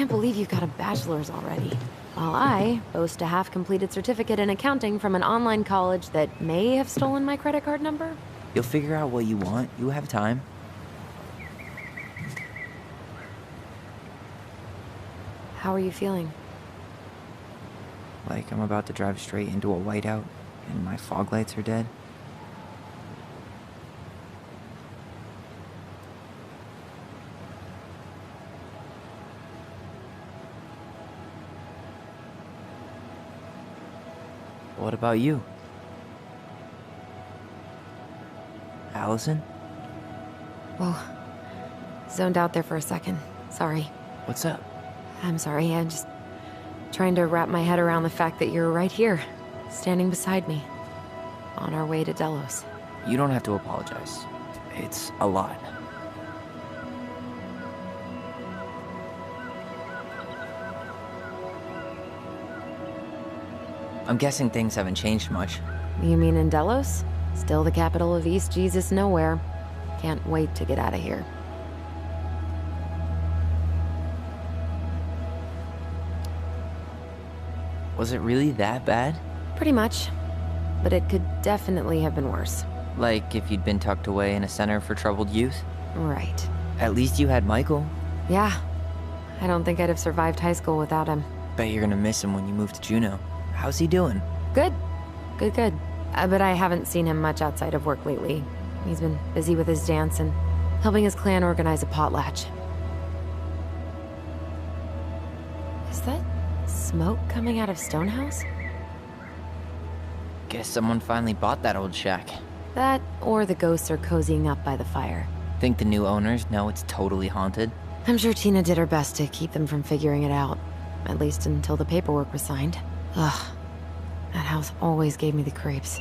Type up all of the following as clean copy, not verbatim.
can't believe you've got a bachelor's already. While I boast a half-completed certificate in accounting from an online college that may have stolen my credit card number. You'll figure out what you want. You have time. How are you feeling? Like I'm about to drive straight into a whiteout and my fog lights are dead. What about you? Allison? Whoa. Zoned out there for a second. Sorry. What's up? I'm sorry, I'm just trying to wrap my head around the fact that you're right here, standing beside me, on our way to Delos. You don't have to apologize. It's a lot. I'm guessing things haven't changed much. You mean in Delos? Still the capital of East Jesus Nowhere. Can't wait to get out of here. Was it really that bad? Pretty much. But it could definitely have been worse. Like if you'd been tucked away in a center for troubled youth? Right. At least you had Michael. Yeah. I don't think I'd have survived high school without him. Bet you're gonna miss him when you move to Juneau. How's he doing? Good. Good. But I haven't seen him much outside of work lately. He's been busy with his dance and helping his clan organize a potlatch. Is that smoke coming out of Stonehouse? Guess someone finally bought that old shack. That, or the ghosts are cozying up by the fire. Think the new owners know it's totally haunted? I'm sure Tina did her best to keep them from figuring it out. At least until the paperwork was signed. Ugh. That house always gave me the creeps.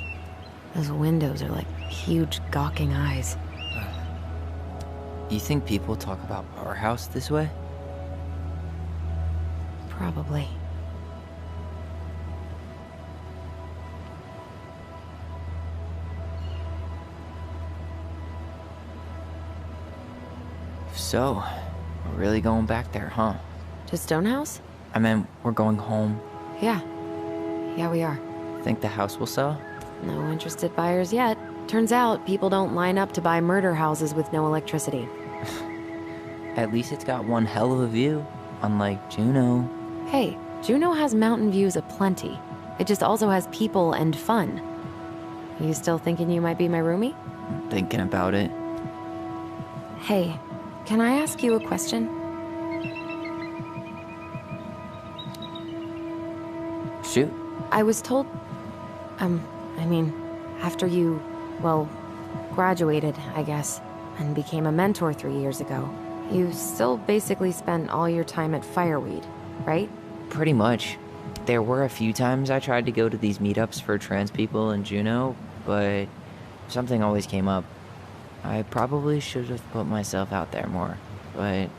Those windows are like huge gawking eyes. You think people talk about our house this way? Probably. So, we're really going back there, huh? To Stonehouse? I mean, we're going home. Yeah. Yeah, we are. Think the house will sell? No interested buyers yet. Turns out people don't line up to buy murder houses with no electricity. At least it's got one hell of a view, unlike Juneau. Hey, Juneau has mountain views aplenty. It just also has people and fun. You still thinking you might be my roomie? I'm thinking about it. Hey, can I ask you a question? Shoot. I was told... after you, well, graduated, I guess, and became a mentor 3 years ago, you still basically spent all your time at Fireweed, right? Pretty much. There were a few times I tried to go to these meetups for trans people in Juneau, but something always came up. I probably should have put myself out there more, but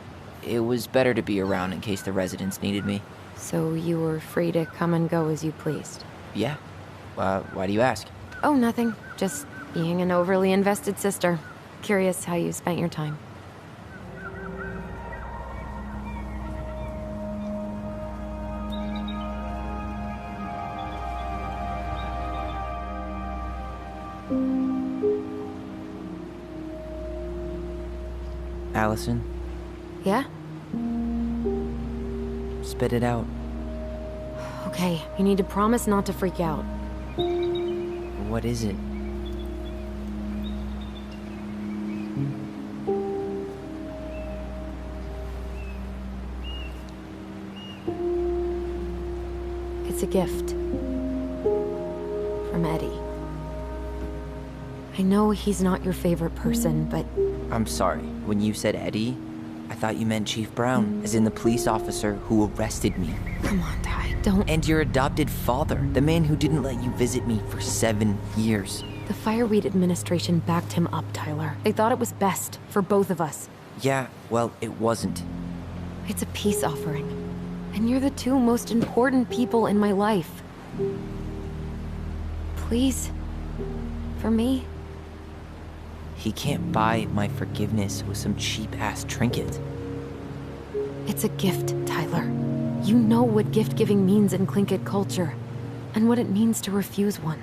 it was better to be around in case the residents needed me. So you were free to come and go as you pleased? Yeah. Why do you ask? Oh, nothing. Just being an overly invested sister. Curious how you spent your time. Allison, Yeah? spit it out. Okay, you need to promise not to freak out. What is it? It's a gift. From Eddie. I know he's not your favorite person, but... I'm sorry. When you said Eddie, I thought you meant Chief Brown, as in the police officer who arrested me. Come on, Ty, don't... And your adopted father, the man who didn't let you visit me for 7 years. The Fireweed administration backed him up, Tyler. They thought it was best for both of us. Yeah, well, it wasn't. It's a peace offering. And you're the two most important people in my life. Please. For me. He can't buy my forgiveness with some cheap-ass trinket. It's a gift, Tyler. You know what gift-giving means in Tlingit culture, and what it means to refuse one.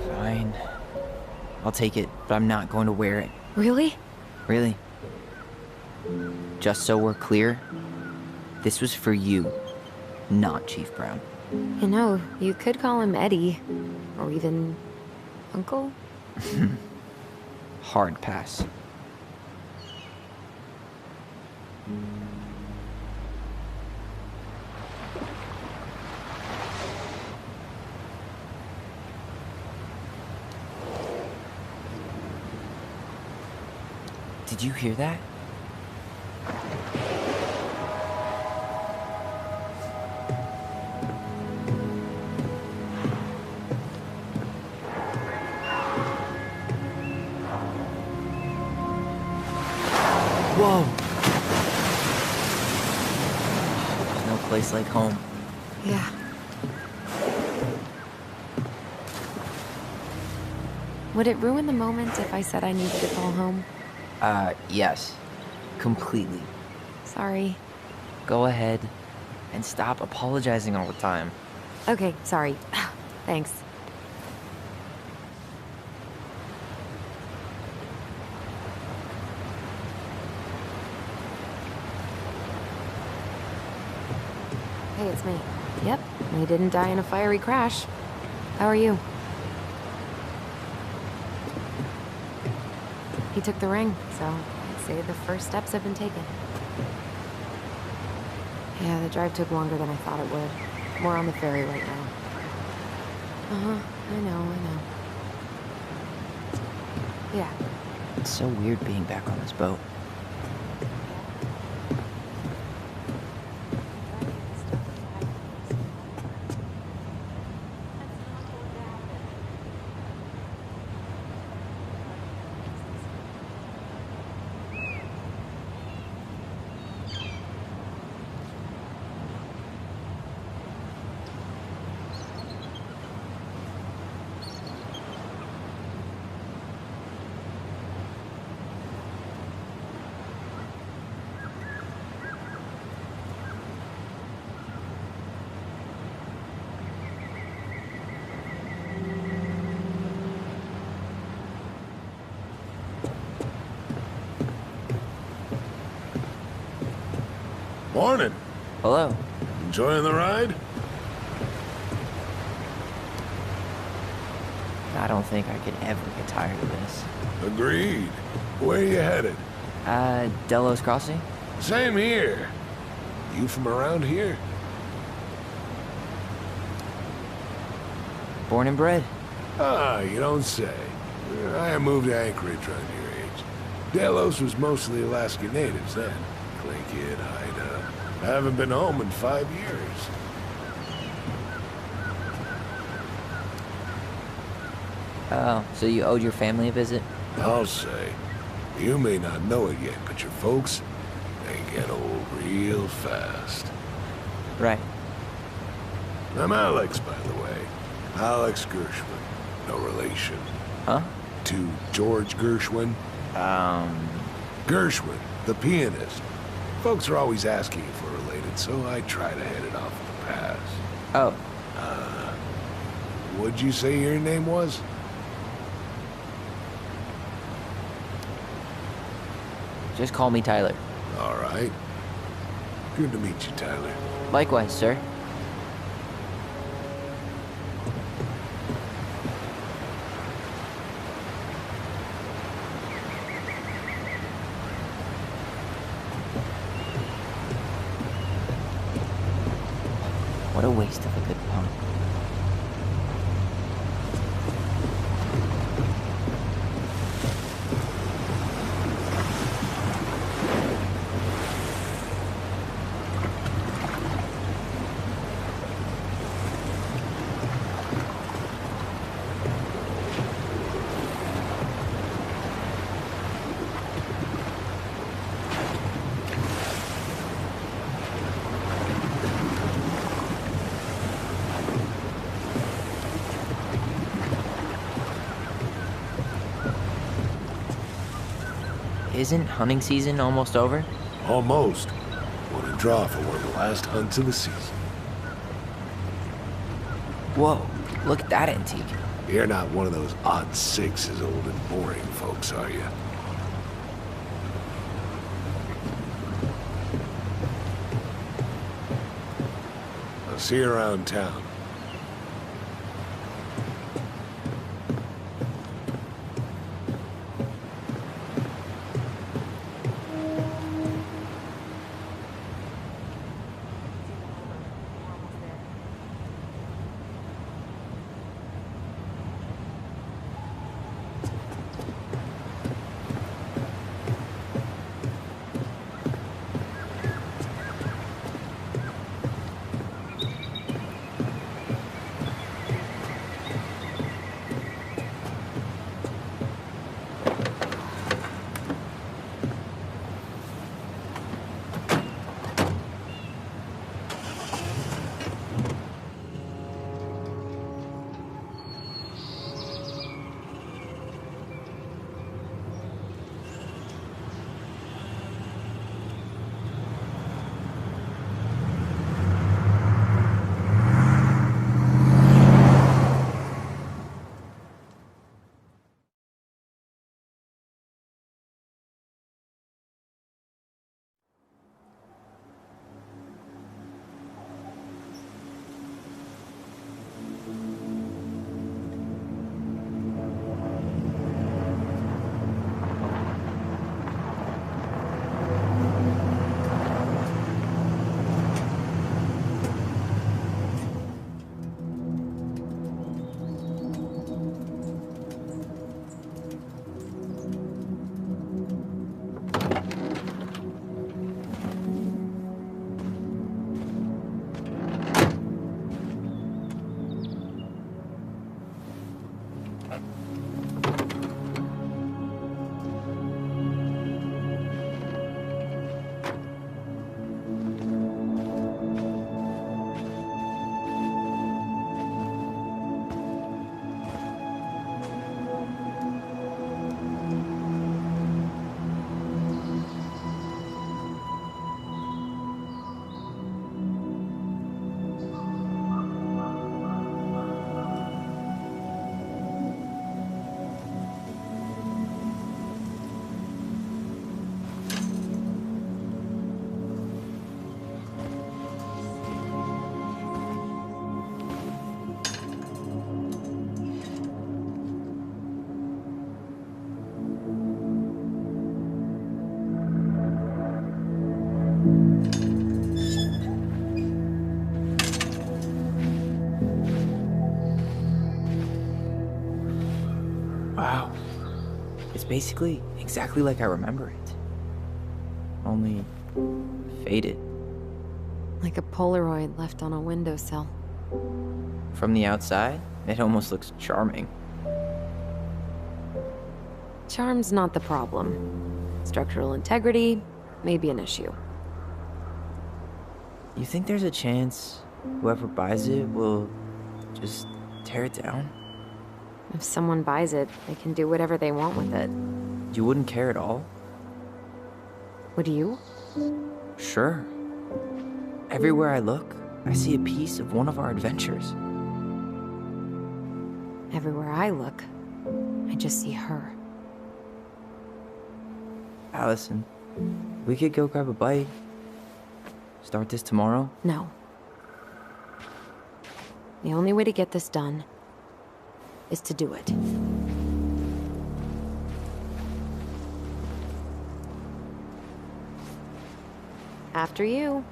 Fine. I'll take it, but I'm not going to wear it. Really? Really. Just so we're clear, this was for you, not Chief Brown. You know, you could call him Eddie, or even Uncle? Hard pass. Did you hear that? Whoa! There's no place like home. Yeah. Would it ruin the moment if I said I needed to call home? Yes. Completely. Sorry. Go ahead and stop apologizing all the time. Okay, sorry. Thanks. Hey, it's me. Yep, we didn't die in a fiery crash. How are you? He took the ring, so I'd say the first steps have been taken. Yeah, the drive took longer than I thought it would. We're on the ferry right now. Uh-huh, I know. Yeah. It's so weird being back on this boat. Morning. Hello. Enjoying the ride? I don't think I could ever get tired of this. Agreed. Where you headed? Delos Crossing? Same here. You from around here? Born and bred. Ah, you don't say. I moved to Anchorage around your age. Delos was mostly Alaska natives then. Tlingit, Haida. I haven't been home in 5 years. Oh, so you owed your family a visit? I'll say. You may not know it yet, but your folks, they get old real fast. Right. I'm Alex, by the way. Alex Gershwin. No relation. Huh? To George Gershwin. Gershwin, the pianist. Folks are always asking if we're related, so I try to head it off at the pass. Oh. What'd you say your name was? Just call me Tyler. All right. Good to meet you, Tyler. Likewise, sir. What a waste of a good pump. isn't hunting season almost over? Almost. What a draw for one of the last hunts of the season. Whoa, look at that antique. You're not one of those odd sixes old and boring folks, are you? I'll see you around town. Wow. It's basically exactly like I remember it. Only faded. Like a Polaroid left on a windowsill. From the outside, it almost looks charming. Charm's not the problem. Structural integrity may be an issue. You think there's a chance whoever buys it will just tear it down? If someone buys it, they can do whatever they want with it. You wouldn't care at all? Would you? Sure. Everywhere I look, I see a piece of one of our adventures. Everywhere I look, I just see her. Allison, we could go grab a bite. Start this tomorrow? No. The only way to get this done is to do it. After you.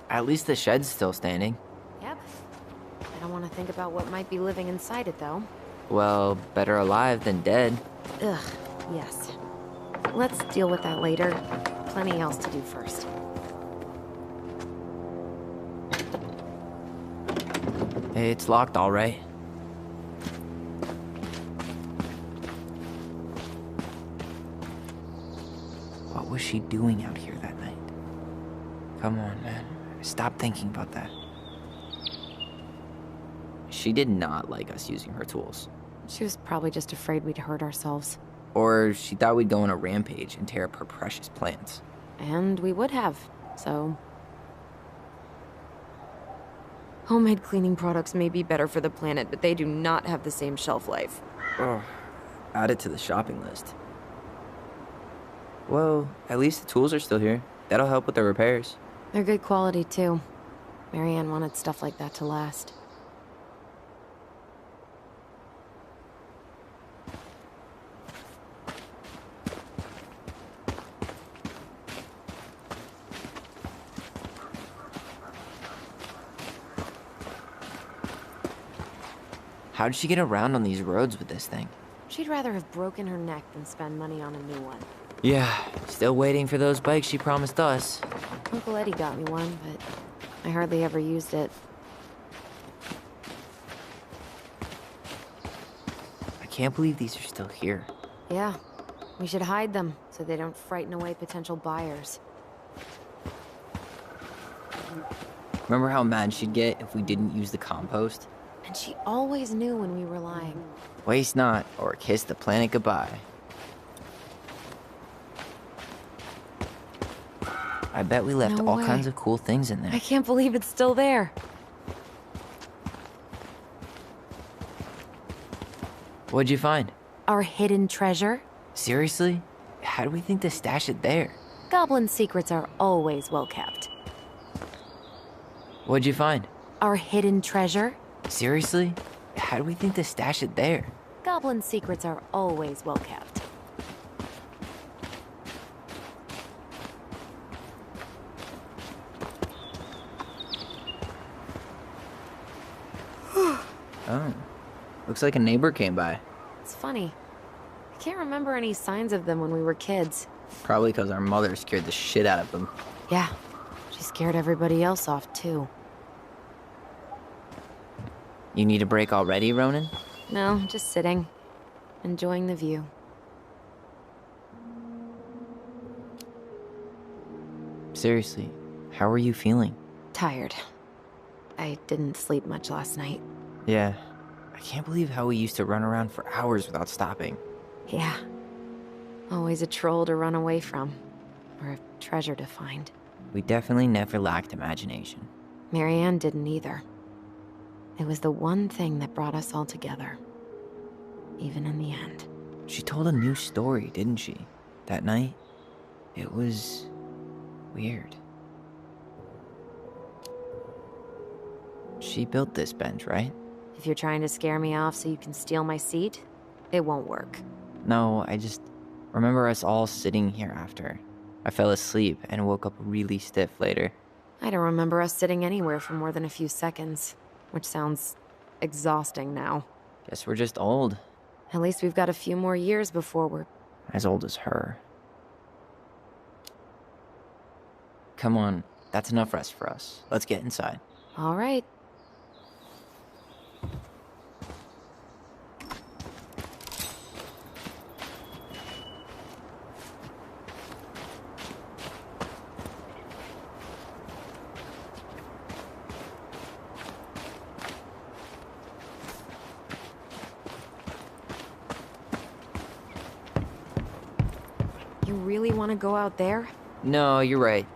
At least the shed's still standing. Yep. I don't want to think about what might be living inside it, though. Well, better alive than dead. Ugh, yes. Let's deal with that later. Plenty else to do first. It's locked, all right. she doing out here that night? Come on, man. Stop thinking about that. She did not like us using her tools. She was probably just afraid we'd hurt ourselves. Or she thought we'd go on a rampage and tear up her precious plants. And we would have, so... Homemade cleaning products may be better for the planet, but they do not have the same shelf life. Oh, add it to the shopping list. Well, at least the tools are still here. That'll help with the repairs. They're good quality, too. Marianne wanted stuff like that to last. How did she get around on these roads with this thing? She'd rather have broken her neck than spend money on a new one. Yeah, still waiting for those bikes she promised us. Uncle Eddie got me one, but I hardly ever used it. I can't believe these are still here. Yeah, we should hide them so they don't frighten away potential buyers. Remember how mad she'd get if we didn't use the compost? And she always knew when we were lying. Waste not, or kiss the planet goodbye. I bet we left No all way. kinds of cool things in there. I can't believe it's still there. What'd you find? Our hidden treasure? Seriously? How do we think to stash it there? Goblin secrets are always well kept. What'd you find? Our hidden treasure? Seriously? How do we think to stash it there? Goblin secrets are always well kept. Oh. Looks like a neighbor came by. It's funny. I can't remember any signs of them when we were kids. Probably because our mother scared the shit out of them. Yeah, she scared everybody else off too. You need a break already, Ronan? No, just sitting. Enjoying the view. Seriously, how are you feeling? Tired. I didn't sleep much last night. Yeah. I can't believe how we used to run around for hours without stopping. Yeah. Always a troll to run away from. Or a treasure to find. We definitely never lacked imagination. Marianne didn't either. It was the one thing that brought us all together. Even in the end. She told a new story, didn't she? That night? It was... weird. She built this bench, right? If you're trying to scare me off so you can steal my seat, it won't work. No, I just remember us all sitting here after. I fell asleep and woke up really stiff later. I don't remember us sitting anywhere for more than a few seconds, which sounds exhausting now. Guess we're just old. At least we've got a few more years before we're... As old as her. Come on, that's enough rest for us. Let's get inside. All right. You really want to go out there? No, you're right.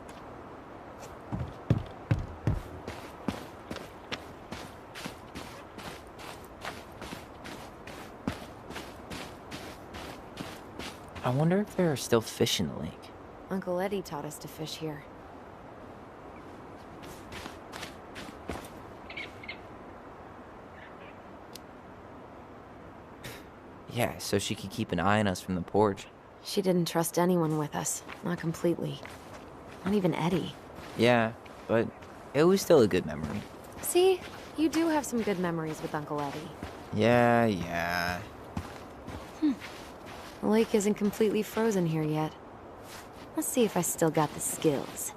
I wonder if there are still fish in the lake. Uncle Eddie taught us to fish here. Yeah, so she could keep an eye on us from the porch. She didn't trust anyone with us. Not completely. Not even Eddie. Yeah, but it was still a good memory. See? You do have some good memories with Uncle Eddie. Yeah. The lake isn't completely frozen here yet. Let's see if I still got the skills.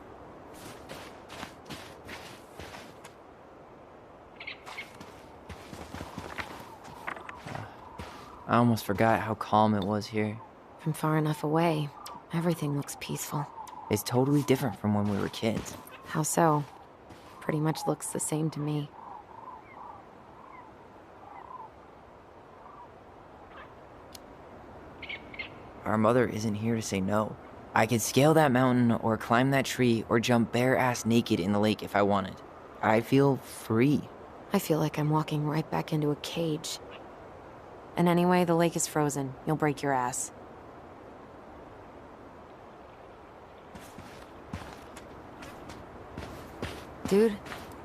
I almost forgot how calm it was here. From far enough away, Everything looks peaceful. It's totally different from when we were kids. How so? Pretty much looks the same to me. Our mother isn't here to say no. I could scale that mountain or climb that tree or jump bare-ass naked in the lake if I wanted. I feel free. I feel like I'm walking right back into a cage. And anyway, the lake is frozen. You'll break your ass. Dude,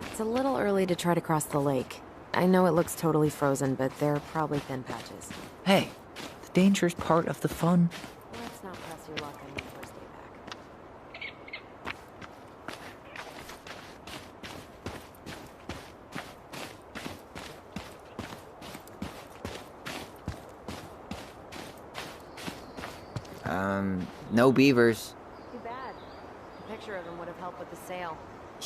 it's a little early to try to cross the lake. I know it looks totally frozen, but there are probably thin patches. Hey, the dangerous part of the fun. Let's not press your luck on your first day back. No beavers. Too bad. A picture of them would have helped with the sale.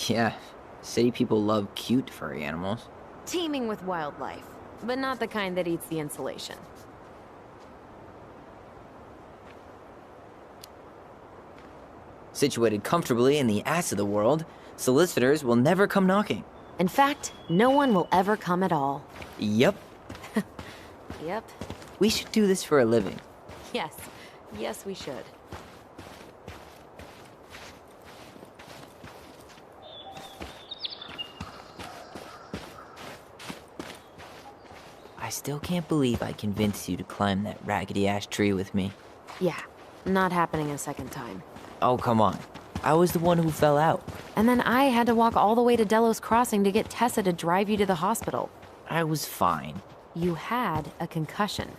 Yeah, city people love cute furry animals. Teeming with wildlife, but not the kind that eats the insulation. Situated comfortably in the ass of the world, solicitors will never come knocking. In fact, no one will ever come at all. Yep, Yep. we should do this for a living. Yes. Yes, we should. I still can't believe I convinced you to climb that raggedy-ass tree with me. Yeah. Not happening a second time. Oh, come on. I was the one who fell out. And then I had to walk all the way to Delos Crossing to get Tessa to drive you to the hospital. I was fine. You had a concussion.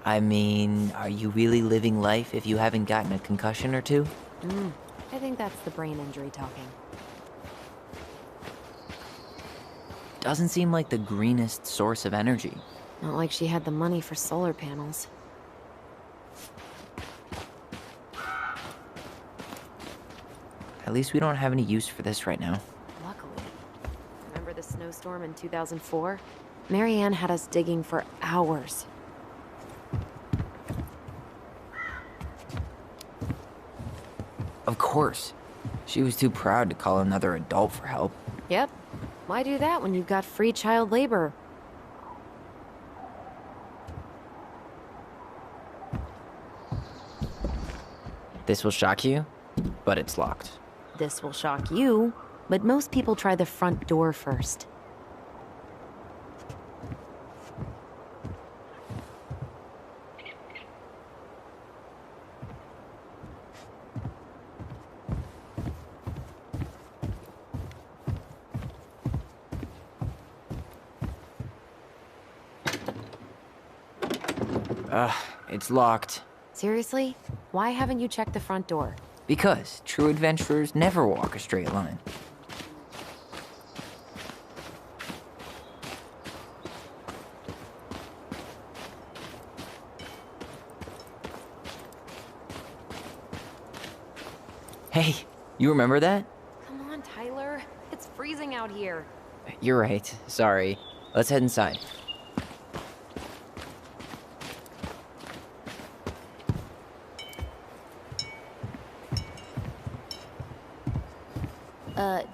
I mean, are you really living life if you haven't gotten a concussion or two? I think that's the brain injury talking. Doesn't seem like the greenest source of energy. Not like she had the money for solar panels. At least we don't have any use for this right now. Luckily. Remember the snowstorm in 2004? Marianne had us digging for hours. Of course. She was too proud to call another adult for help. Yep. Why do that when you've got free child labor? This will shock you, but it's locked. This will shock you, but most people try the front door first. It's locked. Seriously? Why haven't you checked the front door? Because true adventurers never walk a straight line. Hey, you remember that? Come on, Tyler. It's freezing out here. You're right. Sorry. Let's head inside.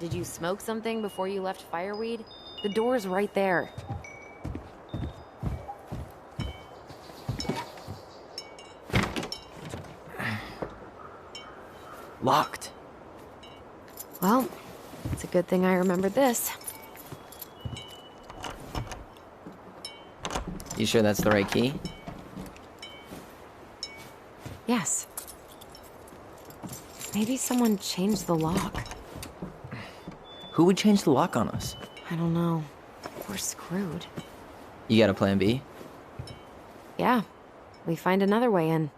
Did you smoke something before you left Fireweed? The door's right there. Locked. Well, it's a good thing I remembered this. You sure that's the right key? Yes. Maybe someone changed the lock. Who would change the lock on us? I don't know. We're screwed. You got a plan B? Yeah, we find another way in.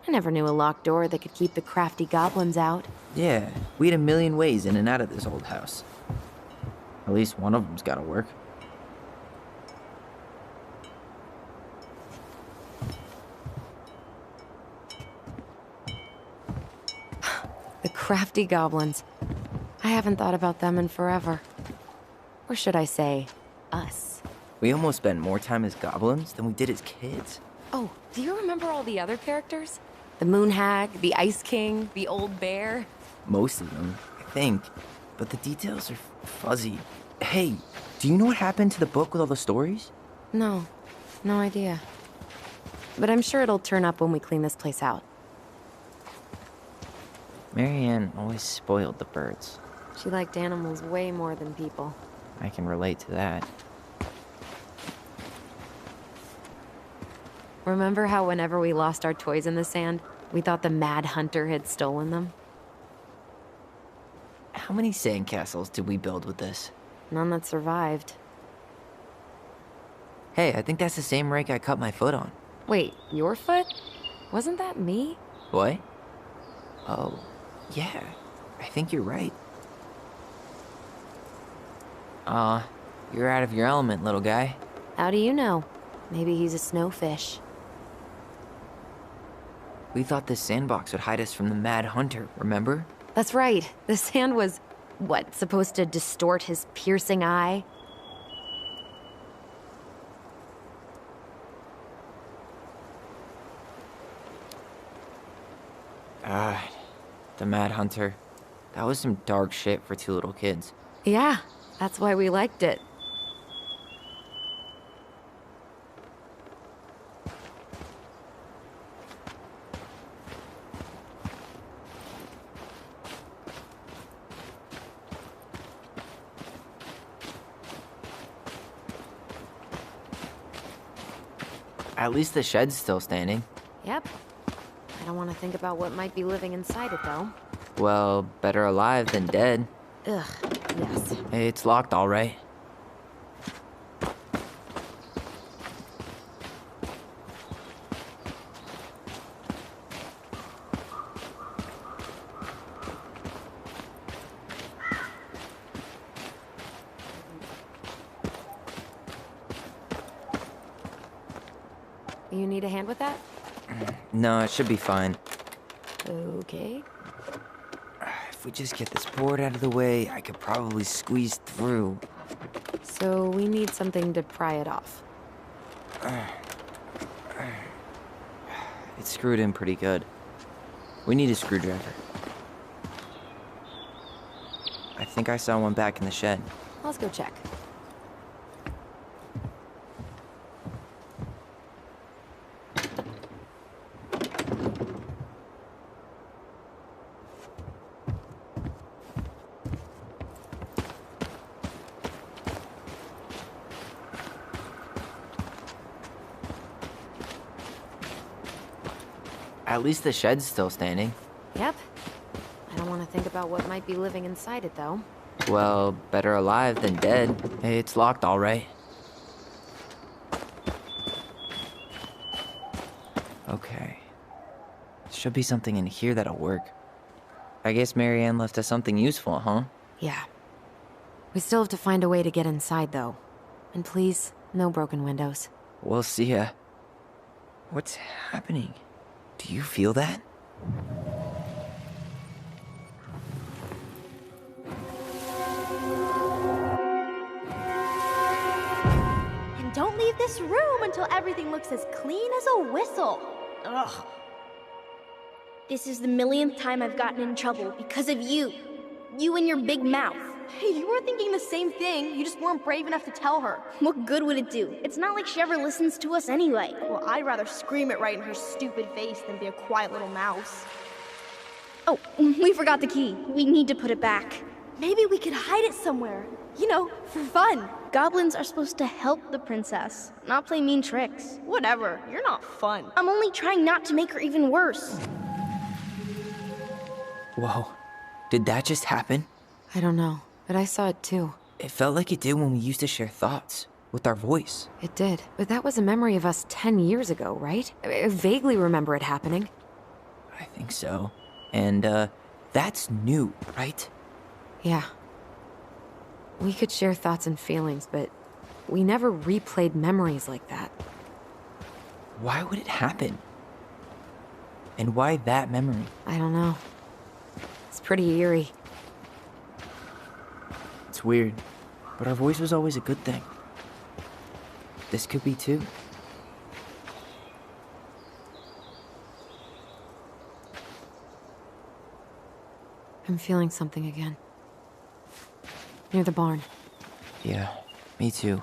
I never knew a locked door that could keep the crafty goblins out. Yeah, we had a million ways in and out of this old house. At least one of them's gotta work. The crafty goblins. I haven't thought about them in forever. Or should I say, us. We almost spent more time as goblins than we did as kids. Oh, do you remember all the other characters? The Moon Hag, the Ice King, the Old Bear? Most of them, I think. But the details are fuzzy. Hey, do you know what happened to the book with all the stories? No, no idea. But I'm sure it'll turn up when we clean this place out. Marianne always spoiled the birds. She liked animals way more than people. I can relate to that. Remember how whenever we lost our toys in the sand, we thought the Mad Hunter had stolen them? How many sandcastles did we build with this? None that survived. Hey, I think that's the same rake I cut my foot on. Wait, your foot? Wasn't that me? What? Oh, yeah. I think you're right. You're out of your element, little guy. How do you know? Maybe he's a snowfish. We thought this sandbox would hide us from the Mad Hunter, remember? That's right. The sand was, what, supposed to distort his piercing eye? The Mad Hunter. That was some dark shit for two little kids. Yeah, that's why we liked it. At least the shed's still standing. Yep. I don't want to think about what might be living inside it, though. Well, better alive than dead. Ugh, yes. It's locked, all right. You need a hand with that? No, it should be fine. Okay. If we just get this board out of the way, I could probably squeeze through. So we need something to pry it off. It's screwed in pretty good. We need a screwdriver. I think I saw one back in the shed. Let's go check. At least the shed's still standing. Yep. I don't want to think about what might be living inside it, though. Well, better alive than dead. It's locked, all right. Okay. Should be something in here that'll work. I guess Marianne left us something useful, huh? Yeah. We still have to find a way to get inside, though. And please, no broken windows. We'll see ya. What's happening? Do you feel that? And don't leave this room until everything looks as clean as a whistle. Ugh. This is the millionth time I've gotten in trouble because of you. You and your big mouth. You were thinking the same thing, you just weren't brave enough to tell her. What good would it do? It's not like she ever listens to us anyway. Well, I'd rather scream it right in her stupid face than be a quiet little mouse. Oh, we forgot the key. We need to put it back. Maybe we could hide it somewhere. You know, for fun. Goblins are supposed to help the princess, not play mean tricks. Whatever, you're not fun. I'm only trying not to make her even worse. Whoa. Did that just happen? I don't know, but I saw it too. It felt like it did when we used to share thoughts with our voice. It did, but that was a memory of us 10 years ago, right? I vaguely remember it happening. I think so. And, that's new, right? Yeah. We could share thoughts and feelings, but we never replayed memories like that. Why would it happen? And why that memory? I don't know. It's pretty eerie. It's weird, but our voice was always a good thing. This could be too. I'm feeling something again. Near the barn. Yeah, me too.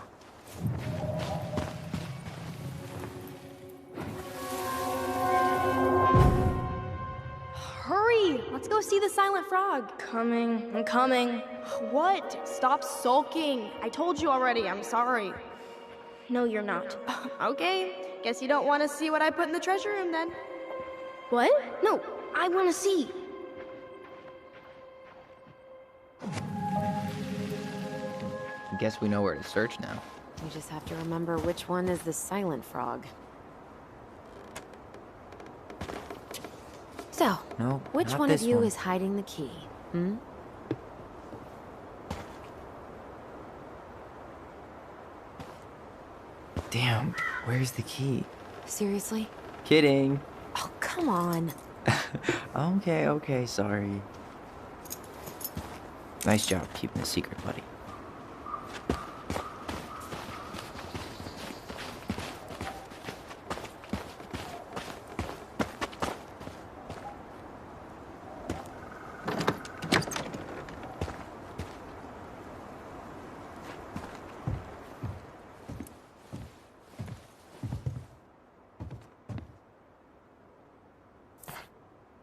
Hurry! Let's go see the silent frog. Coming. I'm coming. What? Stop sulking. I told you already. I'm sorry. No, you're not. Okay. Guess you don't want to see what I put in the treasure room then. What? No, I want to see. I guess we know where to search now. We just have to remember which one is the silent frog. So, No, which not one of this you one. is hiding the key? Hmm? Damn, where's the key? Seriously? Kidding. Oh, come on. Okay, sorry. Nice job keeping the secret, buddy.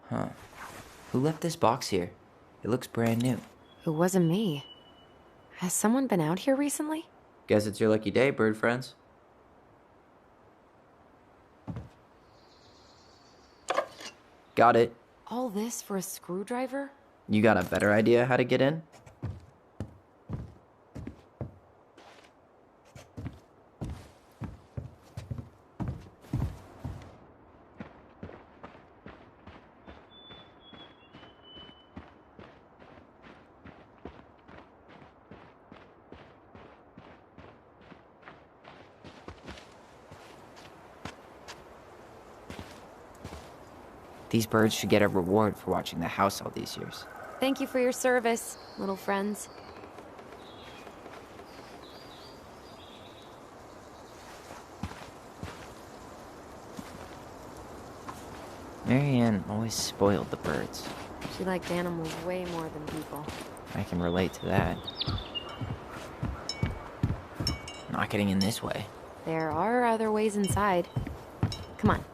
Huh. Who left this box here? It looks brand new. It wasn't me. Has someone been out here recently? Guess it's your lucky day, bird friends. Got it. All this for a screwdriver? You got a better idea how to get in? These birds should get a reward for watching the house all these years. Thank you for your service, little friends. Marianne always spoiled the birds. She liked animals way more than people. I can relate to that. Not getting in this way. There are other ways inside. Come on.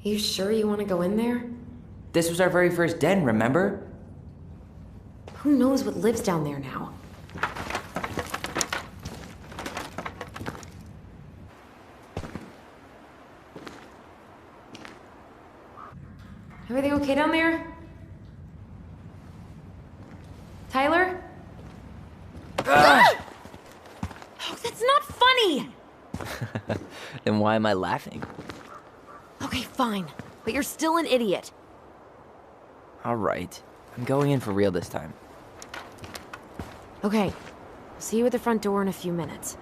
You sure you want to go in there? This was our very first den, remember? Who knows what lives down there now? Everything okay down there? Tyler? Oh, that's not funny! Then why am I laughing? Okay, fine. But you're still an idiot. Alright. I'm going in for real this time. Okay. See you at the front door in a few minutes.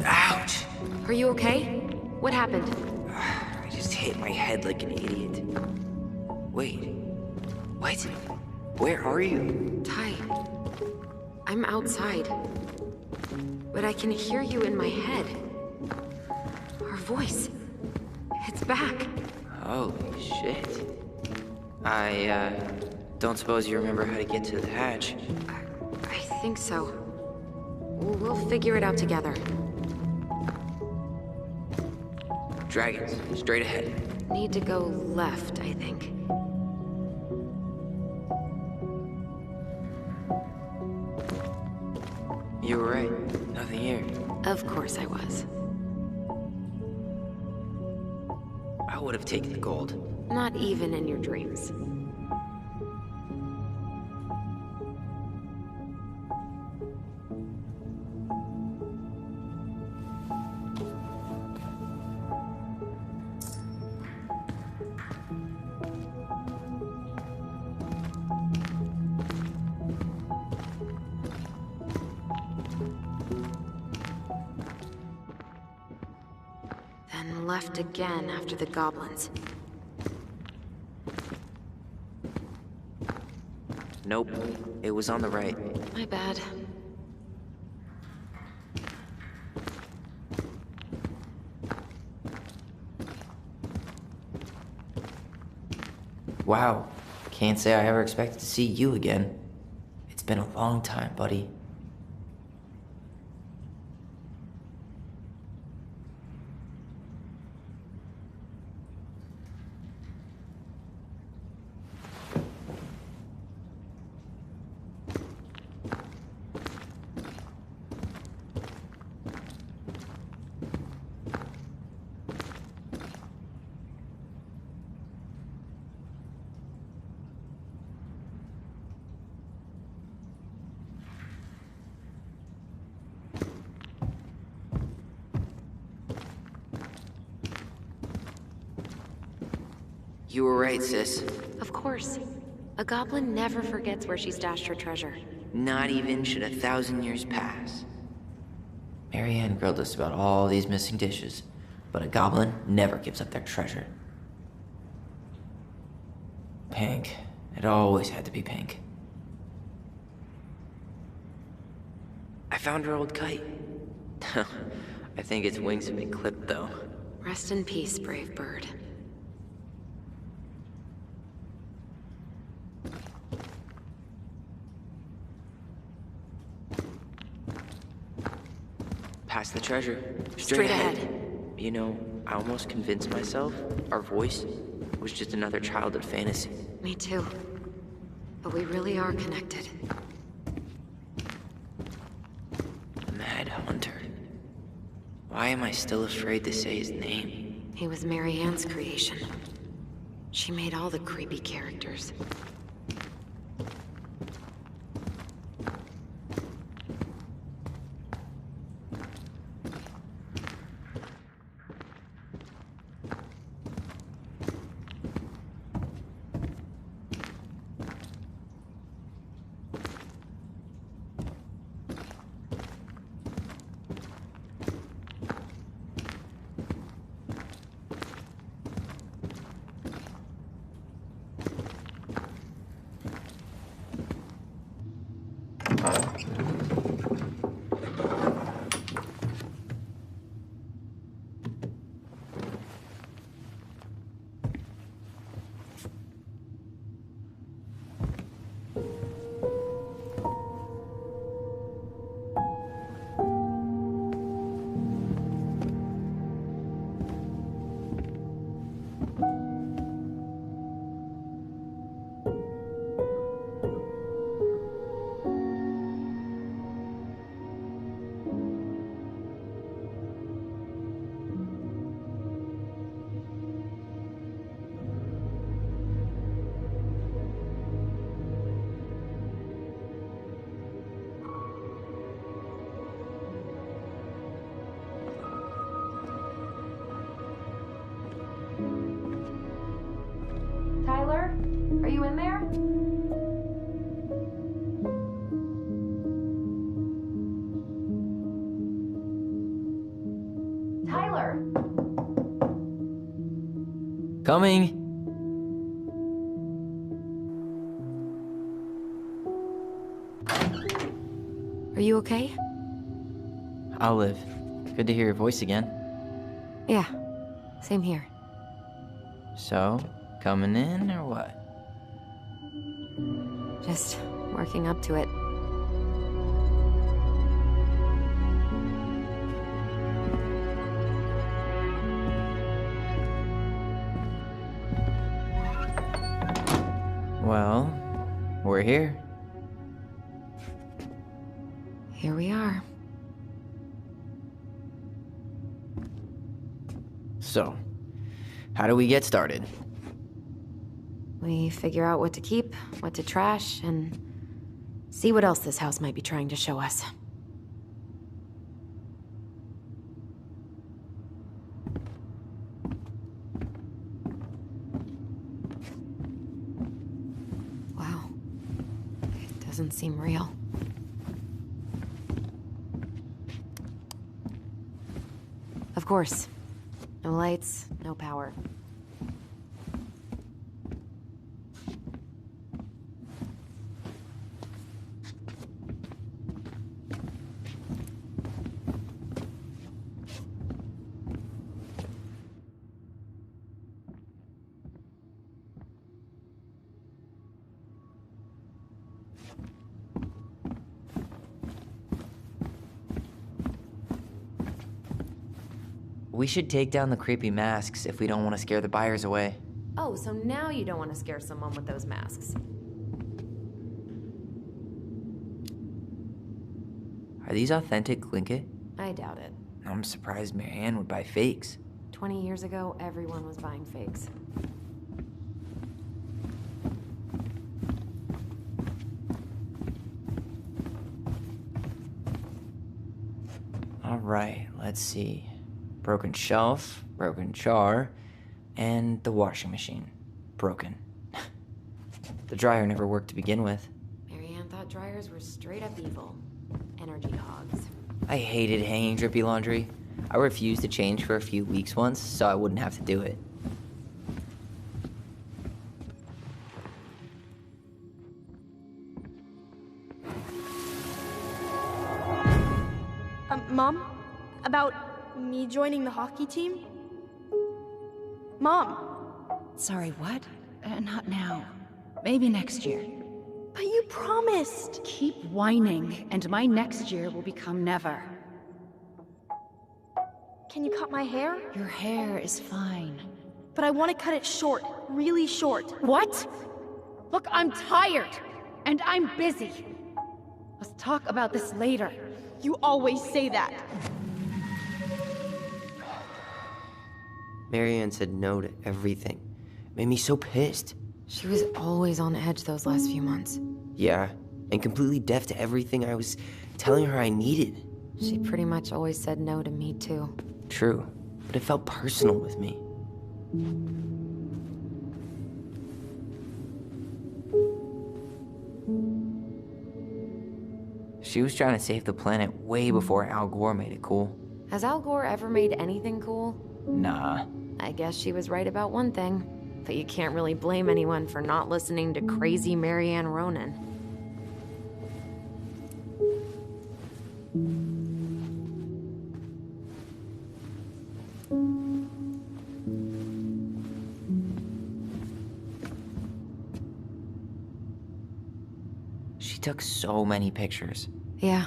Ouch! Are you okay? What happened? I just hit my head like an idiot. Wait. What? Where are you? Ty. I'm outside. But I can hear you in my head. Our voice. It's back. Holy shit. I don't suppose you remember how to get to the hatch. I think so. We'll figure it out together. Dragons, straight ahead. Need to go left, I think. You were right. Nothing here. Of course I was. I would have taken the gold. Not even in your dreams. Then left again after the goblins. Nope. It was on the right. My bad. Wow. Can't say I ever expected to see you again. It's been a long time, buddy. You were right, sis. Of course. A goblin never forgets where she stashed her treasure. Not even should 1,000 years pass. Marianne grilled us about all these missing dishes, but a goblin never gives up their treasure. Pink. It always had to be pink. I found her old kite. I think its wings have been clipped, though. Rest in peace, brave bird. Past the treasure. Straight ahead. You know, I almost convinced myself our voice was just another childhood fantasy. Me too. But we really are connected. Mad Hunter. Why am I still afraid to say his name? He was Marianne's creation. She made all the creepy characters. Tyler? Are you in there? Tyler! Coming! Are you okay? Olive, good to hear your voice again. Yeah, same here. So, coming in or what? Just working up to it. Well, we're here. Here we are. So, how do we get started? We figure out what to keep, what to trash, and see what else this house might be trying to show us. Wow. It doesn't seem real. Of course. No lights, no power. We should take down the creepy masks if we don't want to scare the buyers away. Oh, so now you don't want to scare someone with those masks. Are these authentic Tlingit? I doubt it. I'm surprised Marianne would buy fakes. 20 years ago, everyone was buying fakes. Alright, let's see. Broken shelf, broken jar, and the washing machine. Broken. The dryer never worked to begin with. Marianne thought dryers were straight up evil. Energy hogs. I hated hanging drippy laundry. I refused to change for a few weeks once, so I wouldn't have to do it. Mom? About me joining the hockey team? Mom! Sorry, what? Not now. Maybe next year. But you promised! Keep whining, and my next year will become never. Can you cut my hair? Your hair is fine. But I want to cut it short. Really short. What? Look, I'm tired, and I'm busy. Let's talk about this later. You always say that. Marianne said no to everything. Made me so pissed. She was always on edge those last few months. Yeah, and completely deaf to everything I was telling her I needed. She pretty much always said no to me, too. True, but it felt personal with me. She was trying to save the planet way before Al Gore made it cool. Has Al Gore ever made anything cool? Nah. I guess she was right about one thing. But you can't really blame anyone for not listening to crazy Marianne Ronan. She took so many pictures. Yeah.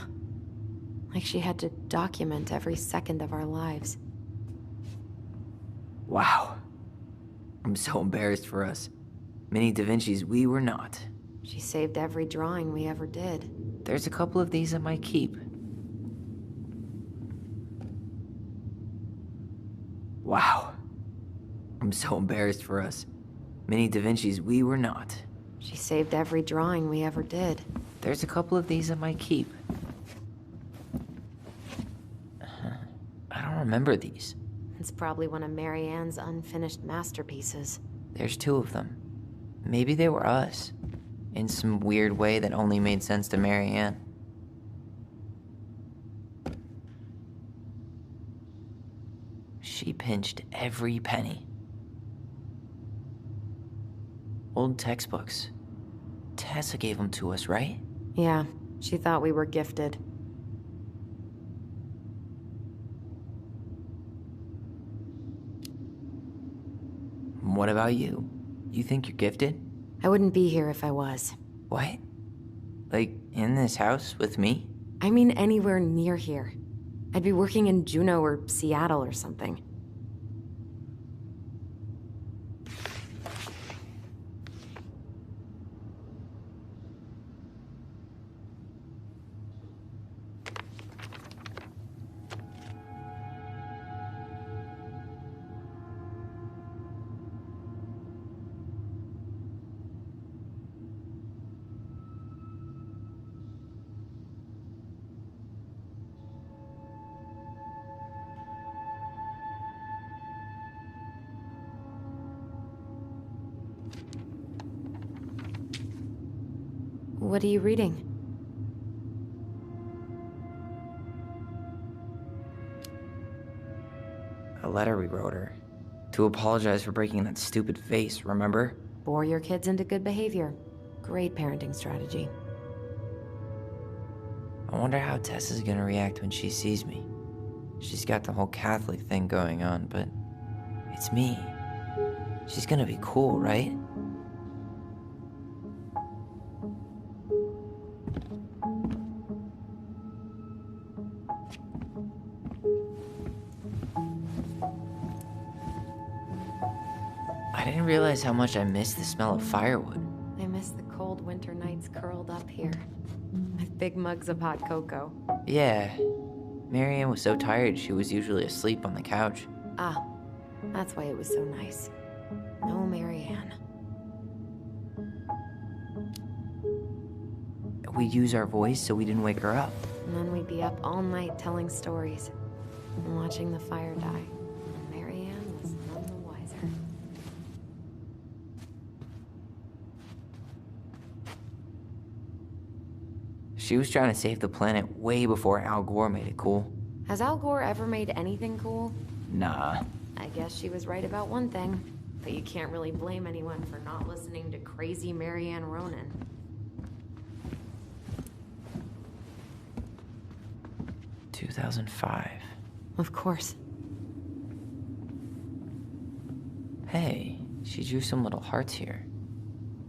Like she had to document every second of our lives. Wow. I'm so embarrassed for us. Many Da Vinci's we were not. She saved every drawing we ever did. There's a couple of these I might keep. Wow. I'm so embarrassed for us. Many Da Vinci's we were not. She saved every drawing we ever did. There's a couple of these I might keep. I don't remember these. It's probably one of Marianne's unfinished masterpieces. There's two of them. Maybe they were us. In some weird way that only made sense to Marianne. She pinched every penny. Old textbooks. Tessa gave them to us, right? Yeah, she thought we were gifted. What about you? You think you're gifted? I wouldn't be here if I was. What? Like, in this house with me? I mean anywhere near here. I'd be working in Juneau or Seattle or something. What are you reading? A letter we wrote her. To apologize for breaking that stupid vase, remember? Bore your kids into good behavior. Great parenting strategy. I wonder how Tessa's gonna react when she sees me. She's got the whole Catholic thing going on, but it's me. She's gonna be cool, right? I didn't realize how much I missed the smell of firewood. I miss the cold winter nights curled up here. With big mugs of hot cocoa. Yeah. Marianne was so tired she was usually asleep on the couch. Ah, that's why it was so nice. No Marianne. We'd use our voice so we didn't wake her up. And then we'd be up all night telling stories and watching the fire die. And Marianne was none the wiser. She was trying to save the planet way before Al Gore made it cool. Has Al Gore ever made anything cool? Nah. I guess she was right about one thing. But you can't really blame anyone for not listening to crazy Marianne Ronan. 2005. Of course. Hey, she drew some little hearts here.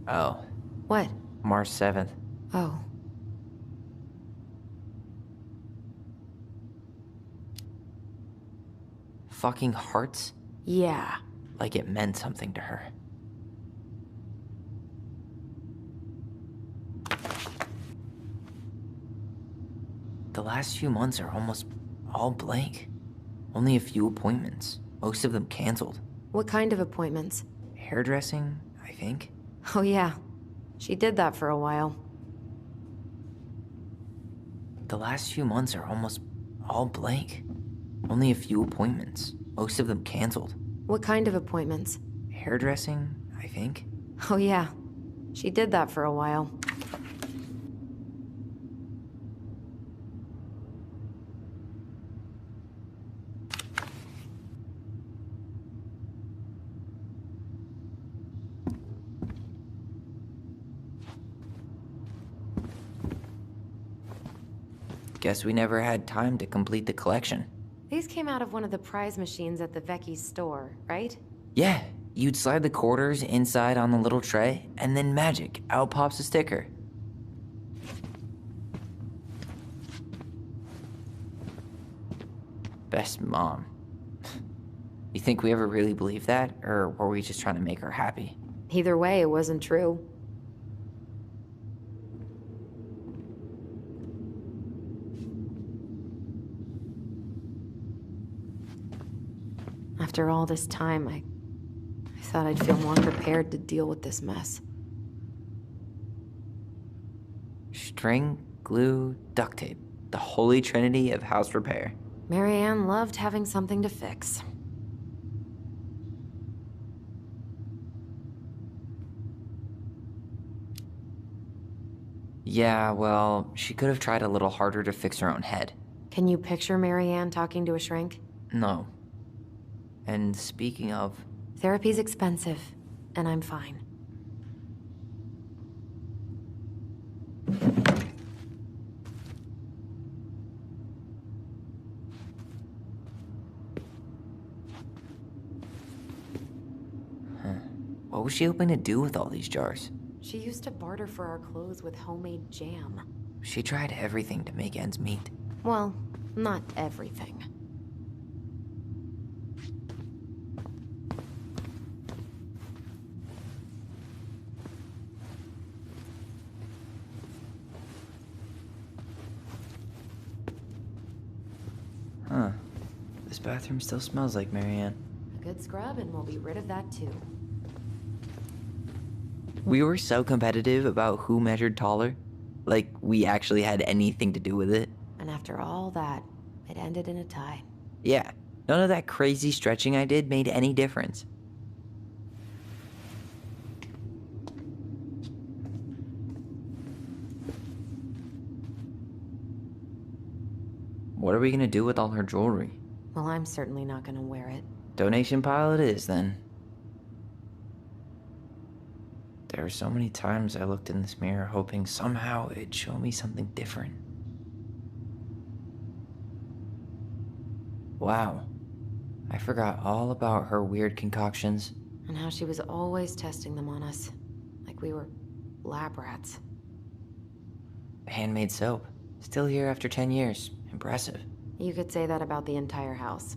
Oh, What? March 7th. Oh. Fucking hearts? Yeah. Like it meant something to her. The last few months are almost all blank. Only a few appointments, most of them canceled. What kind of appointments? Hairdressing, I think. Oh yeah. She did that for a while. The last few months are almost all blank. Only a few appointments, most of them canceled. What kind of appointments? Hairdressing, I think. Oh yeah. She did that for a while. Guess we never had time to complete the collection. These came out of one of the prize machines at the Vecchi's store, right? Yeah, you'd slide the quarters inside on the little tray, and then magic, out pops a sticker. Best mom. You think we ever really believed that, or were we just trying to make her happy? Either way, it wasn't true. After all this time, I thought I'd feel more prepared to deal with this mess. String, glue, duct tape. The holy trinity of house repair. Marianne loved having something to fix. Yeah, well, she could have tried a little harder to fix her own head. Can you picture Marianne talking to a shrink? No. And speaking of... Therapy's expensive, and I'm fine. Huh. What was she hoping to do with all these jars? She used to barter for our clothes with homemade jam. She tried everything to make ends meet. Well, not everything. Huh. This bathroom still smells like Marianne. A good scrub and we'll be rid of that too. We were so competitive about who measured taller. Like, we actually had anything to do with it. And after all that, it ended in a tie. Yeah, none of that crazy stretching I did made any difference. What are we gonna do with all her jewelry? Well, I'm certainly not gonna wear it. Donation pile it is, then. There were so many times I looked in this mirror hoping somehow it'd show me something different. Wow. I forgot all about her weird concoctions. And how she was always testing them on us. Like we were lab rats. Handmade soap. Still here after 10 years. Impressive. You could say that about the entire house.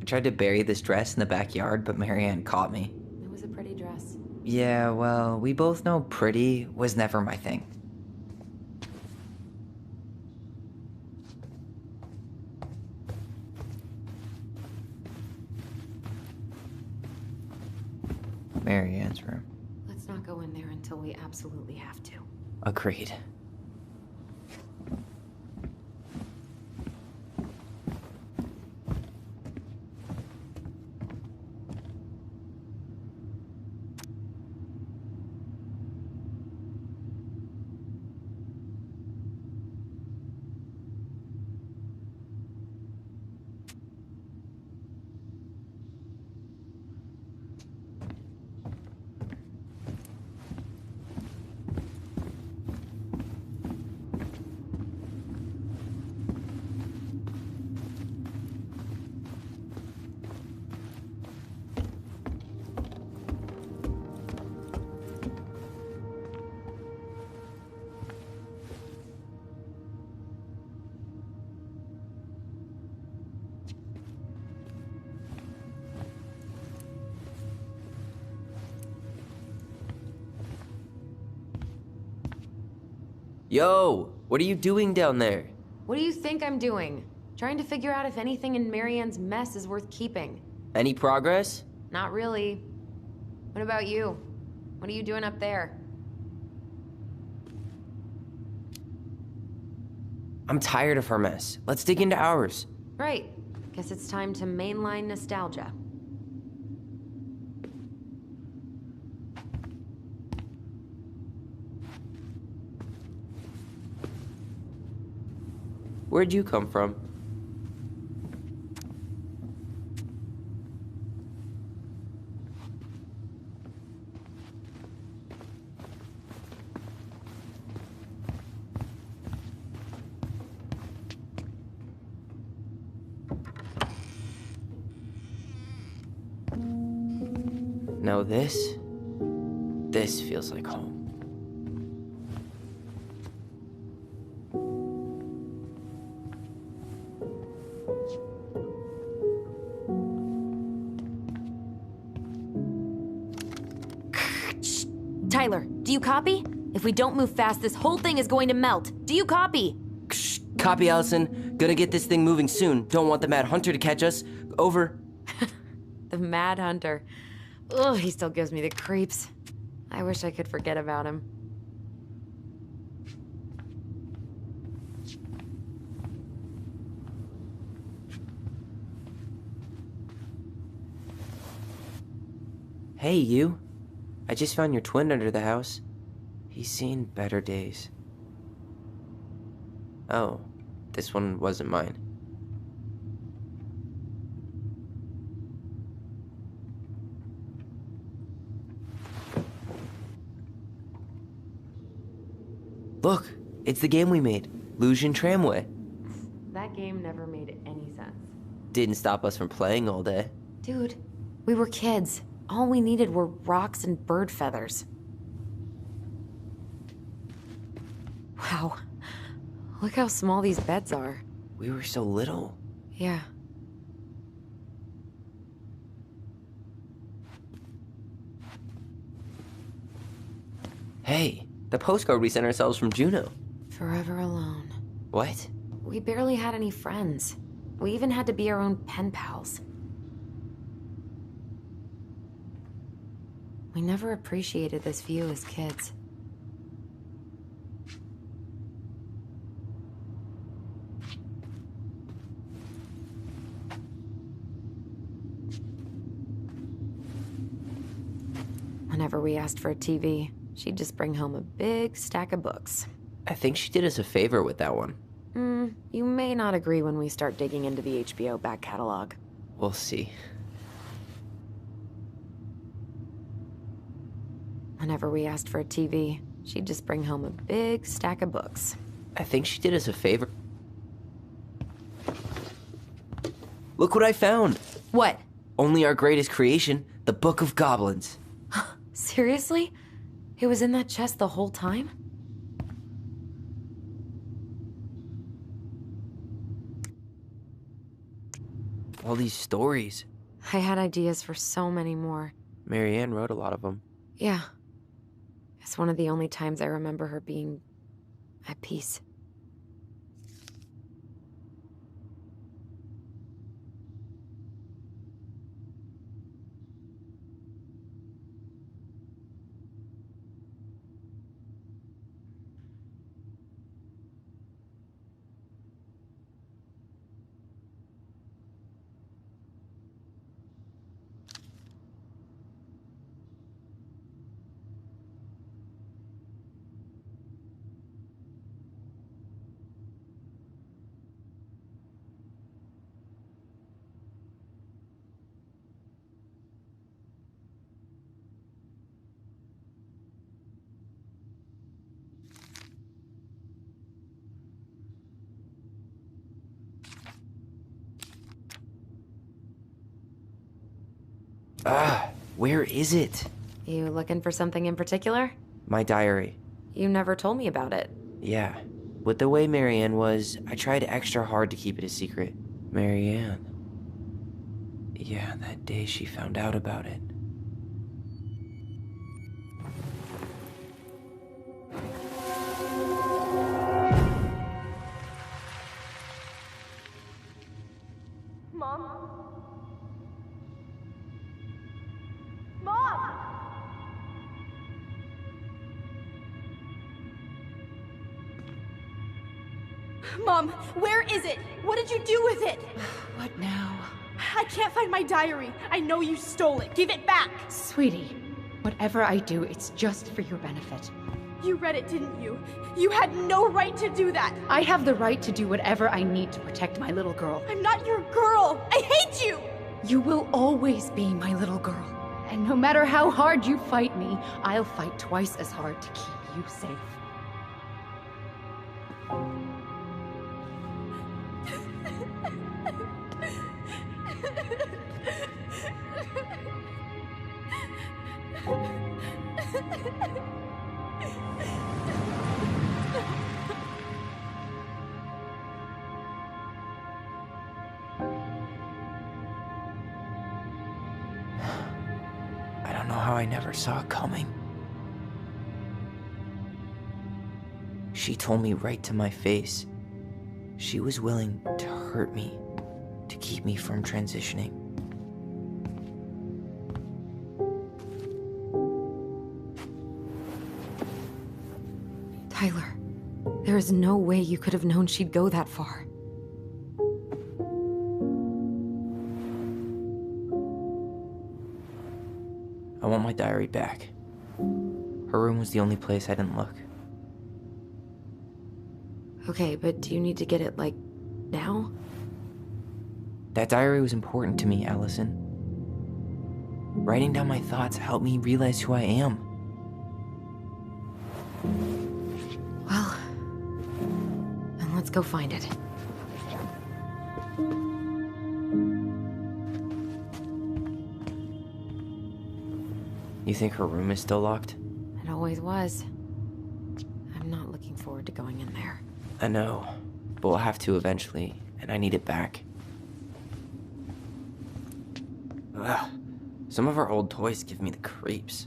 I tried to bury this dress in the backyard, but Marianne caught me. It was a pretty dress. Yeah, well, we both know pretty was never my thing. Marianne's room. Let's not go in there until we absolutely have to. Agreed. Yo, what are you doing down there? What do you think I'm doing? Trying to figure out if anything in Marianne's mess is worth keeping. Any progress? Not really. What about you? What are you doing up there? I'm tired of her mess. Let's dig into ours. Right. Guess it's time to mainline nostalgia. Where'd you come from? Now this feels like home. Tyler, do you copy? If we don't move fast, this whole thing is going to melt. Do you copy? Shh, copy, Allison. Gonna get this thing moving soon. Don't want the Mad Hunter to catch us. Over. The Mad Hunter. Ugh, he still gives me the creeps. I wish I could forget about him. Hey, you. I just found your twin under the house. He's seen better days. Oh, this one wasn't mine. Look, it's the game we made, Lusion Tramway. That game never made any sense. Didn't stop us from playing all day. Dude, we were kids. All we needed were rocks and bird feathers. Wow. Look how small these beds are. We were so little. Yeah. Hey, the postcard we sent ourselves from Juneau. Forever alone. What? We barely had any friends. We even had to be our own pen pals. We never appreciated this view as kids. Whenever we asked for a TV, she'd just bring home a big stack of books. I think she did us a favor with that one. You may not agree when we start digging into the HBO back catalog. We'll see. Whenever we asked for a TV, she'd just bring home a big stack of books. I think she did us a favor. Look what I found! What? Only our greatest creation, the Book of Goblins. Seriously? It was in that chest the whole time? All these stories. I had ideas for so many more. Marianne wrote a lot of them. Yeah. It's one of the only times I remember her being at peace. Where is it? You looking for something in particular? My diary. You never told me about it. Yeah. With the way Marianne was, I tried extra hard to keep it a secret. Marianne. Yeah, that day she found out about it. Mom, where is it? What did you do with it? What now? I can't find my diary. I know you stole it. Give it back. Sweetie, whatever I do, it's just for your benefit. You read it, didn't you? You had no right to do that. I have the right to do whatever I need to protect my little girl. I'm not your girl. I hate you. You will always be my little girl. And no matter how hard you fight me, I'll fight twice as hard to keep you safe. I don't know how I never saw it coming. She told me right to my face. She was willing to hurt me, to keep me from transitioning. Tyler, there is no way you could have known she'd go that far. I want my diary back. Her room was the only place I didn't look. Okay, but do you need to get it, like, now? That diary was important to me, Allison. Writing down my thoughts helped me realize who I am. Well, then let's go find it. You think her room is still locked? It always was. I'm not looking forward to going in there. I know, but we'll have to eventually, and I need it back. Ugh. Some of our old toys give me the creeps.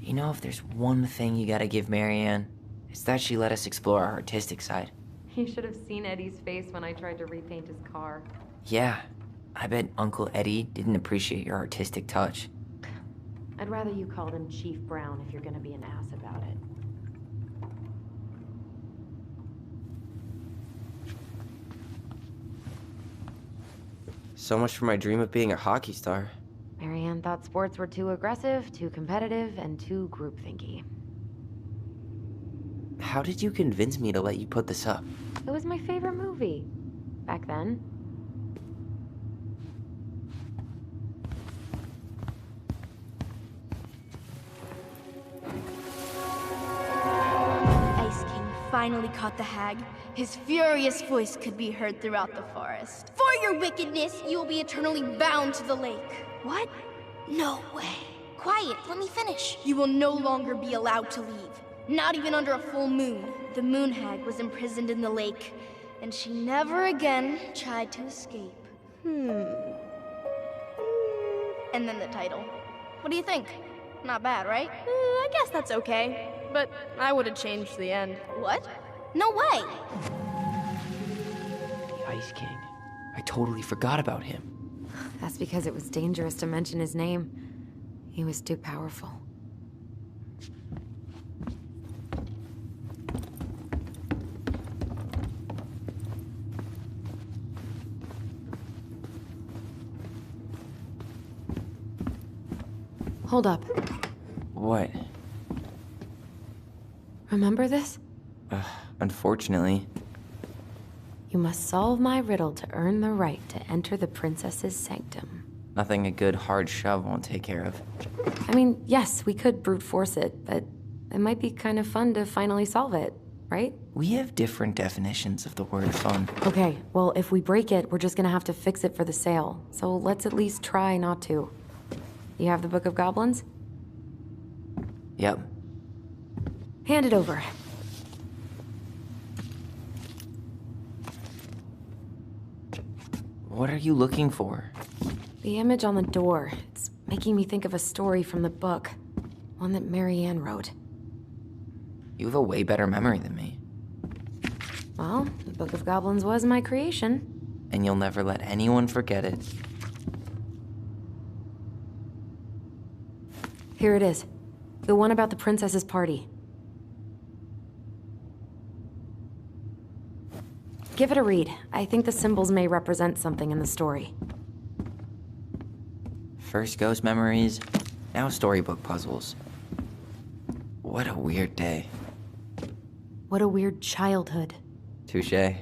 You know, if there's one thing you gotta give Marianne, it's that she let us explore our artistic side. You should have seen Eddie's face when I tried to repaint his car. Yeah, I bet Uncle Eddie didn't appreciate your artistic touch. I'd rather you called him Chief Brown if you're gonna be an ass about it. So much for my dream of being a hockey star. Marianne thought sports were too aggressive, too competitive, and too groupthinky. How did you convince me to let you put this up? It was my favorite movie. Back then. Ice King finally caught the hag. His furious voice could be heard throughout the forest. For your wickedness, you will be eternally bound to the lake. What? No way. Quiet, let me finish. You will no longer be allowed to leave. Not even under a full moon. The moon hag was imprisoned in the lake, and she never again tried to escape. And then the title. What do you think? Not bad, right? I guess that's okay. But I would have changed the end. What? No way! The Ice King. I totally forgot about him. That's because it was dangerous to mention his name. He was too powerful. Hold up. What? Remember this? Unfortunately. You must solve my riddle to earn the right to enter the princess's sanctum. Nothing a good hard shove won't take care of. I mean, yes, we could brute force it, but it might be kind of fun to finally solve it, right? We have different definitions of the word fun. Okay, well, if we break it, we're just gonna have to fix it for the sale. So let's at least try not to. You have the Book of Goblins? Yep. Hand it over. What are you looking for? The image on the door. It's making me think of a story from the book. One that Marianne wrote. You have a way better memory than me. Well, the Book of Goblins was my creation. And you'll never let anyone forget it. Here it is. The one about the princess's party. Give it a read. I think the symbols may represent something in the story. First ghost memories, now storybook puzzles. What a weird day. What a weird childhood. Touché.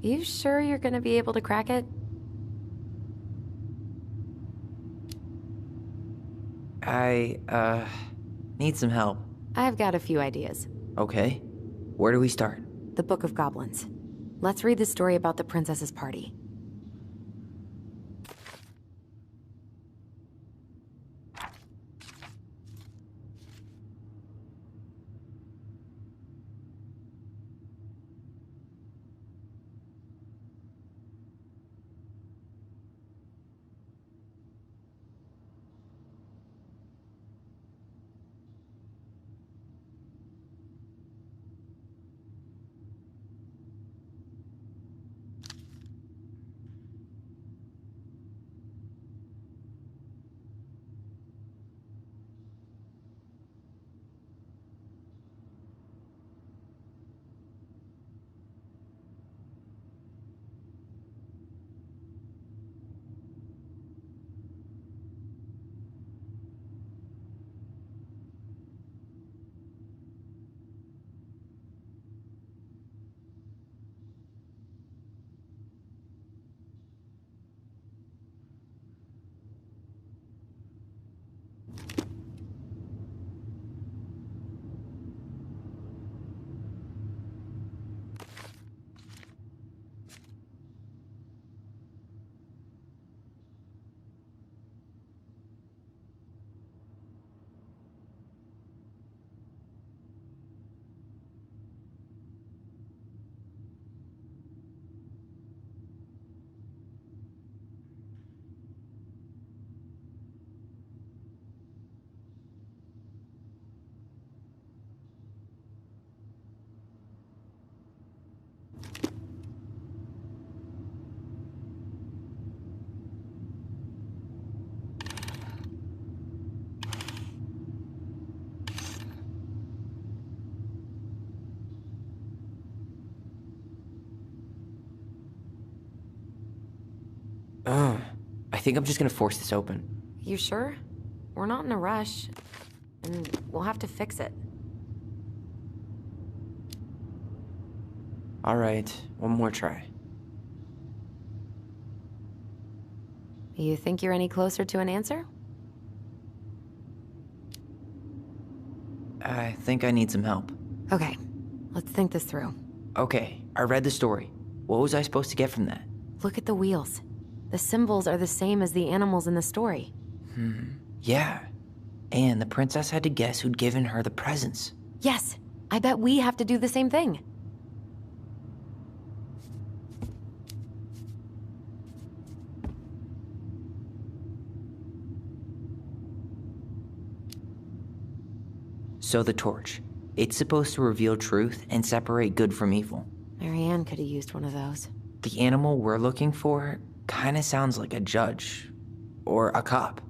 You sure you're gonna be able to crack it? I, need some help. I've got a few ideas. Okay. Where do we start? The Book of Goblins. Let's read the story about the princess's party. I think I'm just gonna force this open. You sure? We're not in a rush, and we'll have to fix it. Alright, one more try. You think you're any closer to an answer? I think I need some help. Okay, let's think this through. Okay, I read the story. What was I supposed to get from that? Look at the wheels. The symbols are the same as the animals in the story. Yeah. And the princess had to guess who'd given her the presents. Yes, I bet we have to do the same thing. So the torch. It's supposed to reveal truth and separate good from evil. Marianne could have used one of those. The animal we're looking for kinda sounds like a judge. Or a cop.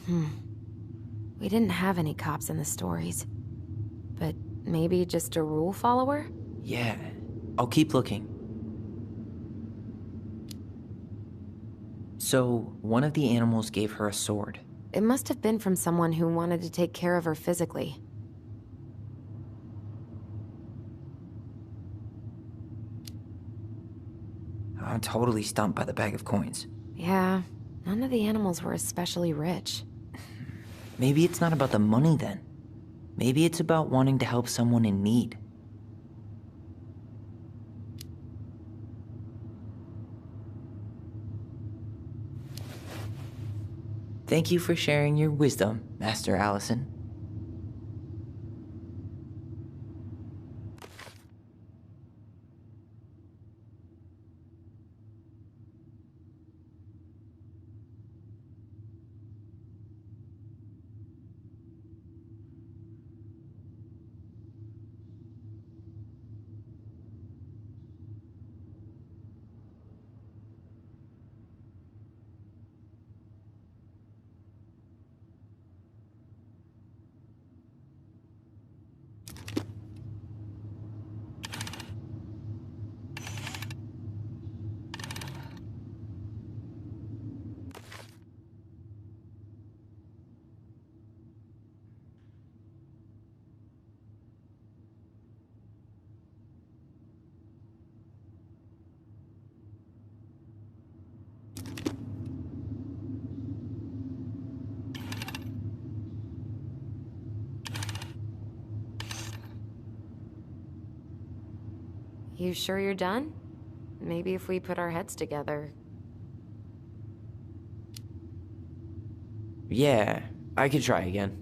We didn't have any cops in the stories. But maybe just a rule follower? Yeah. I'll keep looking. So, one of the animals gave her a sword. It must have been from someone who wanted to take care of her physically. I'm totally stumped by the bag of coins. Yeah, none of the animals were especially rich. Maybe it's not about the money then. Maybe it's about wanting to help someone in need. Thank you for sharing your wisdom, Master Allison. You sure you're done? Maybe if we put our heads together. Yeah, I could try again.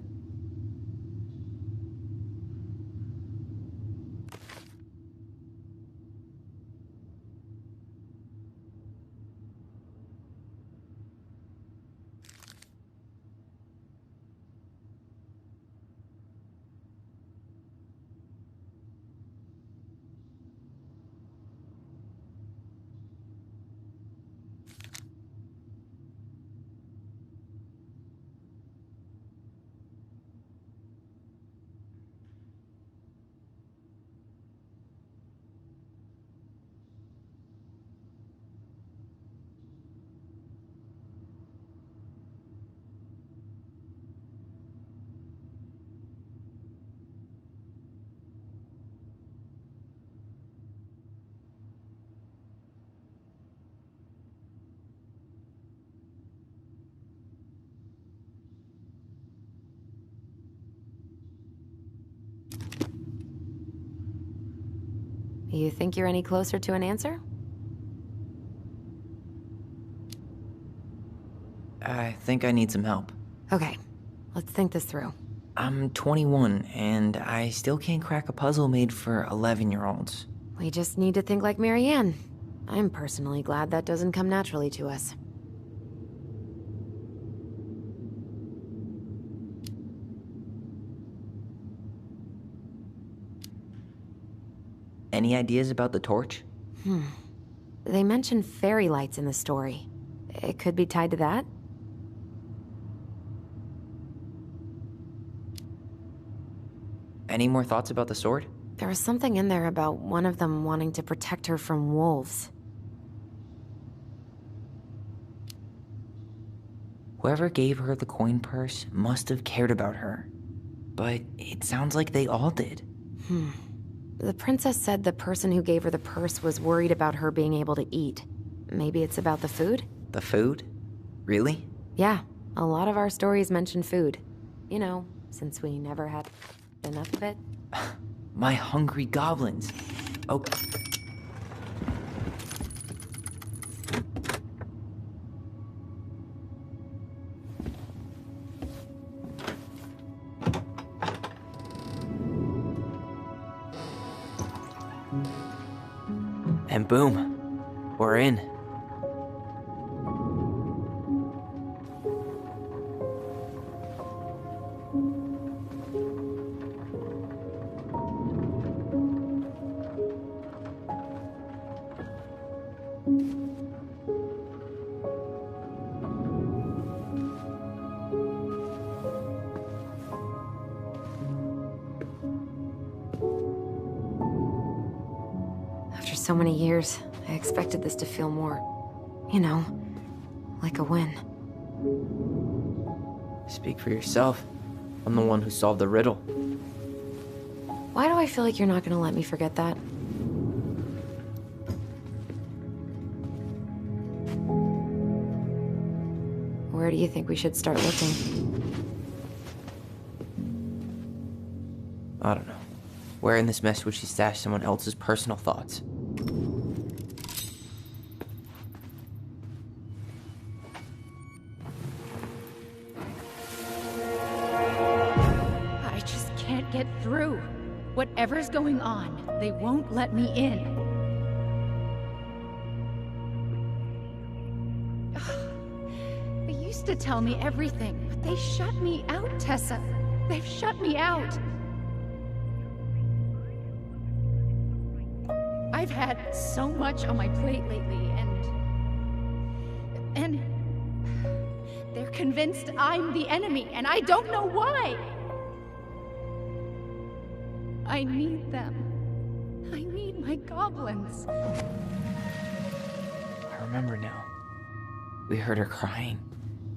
You think you're any closer to an answer? I think I need some help. Okay, let's think this through. I'm 21, and I still can't crack a puzzle made for 11-year-olds. We just need to think like Marianne. I'm personally glad that doesn't come naturally to us. Any ideas about the torch? They mention fairy lights in the story. It could be tied to that? Any more thoughts about the sword? There was something in there about one of them wanting to protect her from wolves. Whoever gave her the coin purse must have cared about her. But it sounds like they all did. The princess said the person who gave her the purse was worried about her being able to eat. Maybe it's about the food? The food? Really? Yeah, a lot of our stories mention food. You know, since we never had enough of it. My hungry goblins. Oh. And boom, we're in. After so many years, I expected this to feel more, you know, like a win. Speak for yourself. I'm the one who solved the riddle. Why do I feel like you're not gonna let me forget that? Where do you think we should start looking? I don't know. Where in this mess would she stash someone else's personal thoughts? I just can't get through. Whatever's going on, they won't let me in. They used to tell me everything, but they shut me out, Tessa. They've shut me out. I've had so much on my plate lately, and they're convinced I'm the enemy, and I don't know why. I need them. I need my goblins. I remember now. We heard her crying.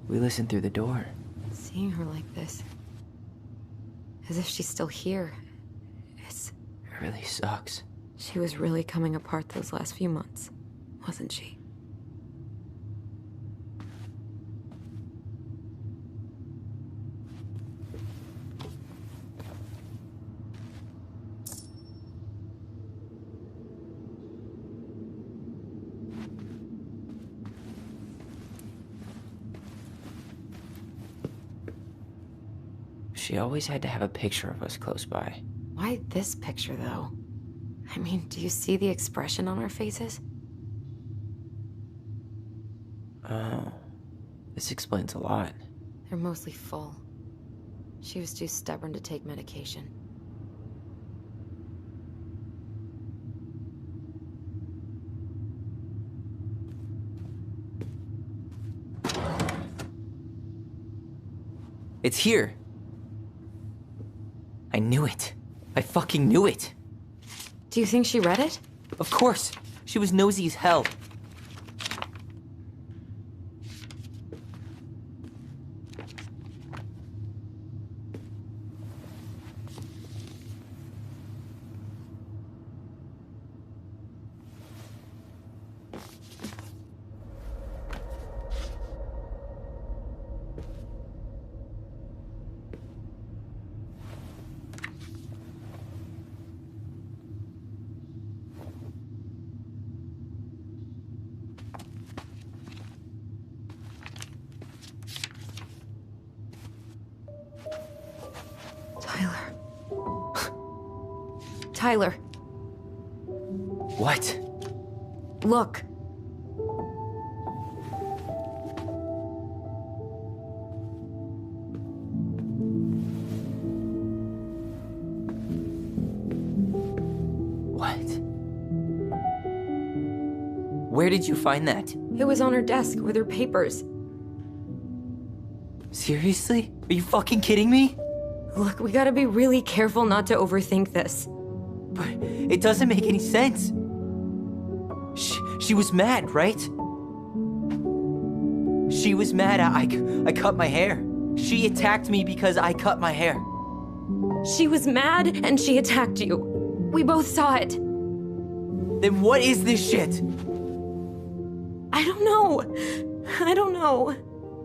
We listened through the door. Seeing her like this, as if she's still here, It really sucks. she was really coming apart those last few months, wasn't she? She always had to have a picture of us close by. Why this picture, though? I mean, do you see the expression on our faces? Oh, this explains a lot. They're mostly full. She was too stubborn to take medication. It's here. I knew it. I fucking knew it. Do you think she read it? Of course. She was nosy as hell. Tyler. What? Look. What? Where did you find that? It was on her desk with her papers. Seriously? Are you fucking kidding me? Look, we gotta be really careful not to overthink this. But it doesn't make any sense. She was mad, right? She was mad I cut my hair. She attacked me because I cut my hair. She was mad and she attacked you. We both saw it. Then what is this shit? I don't know. I don't know.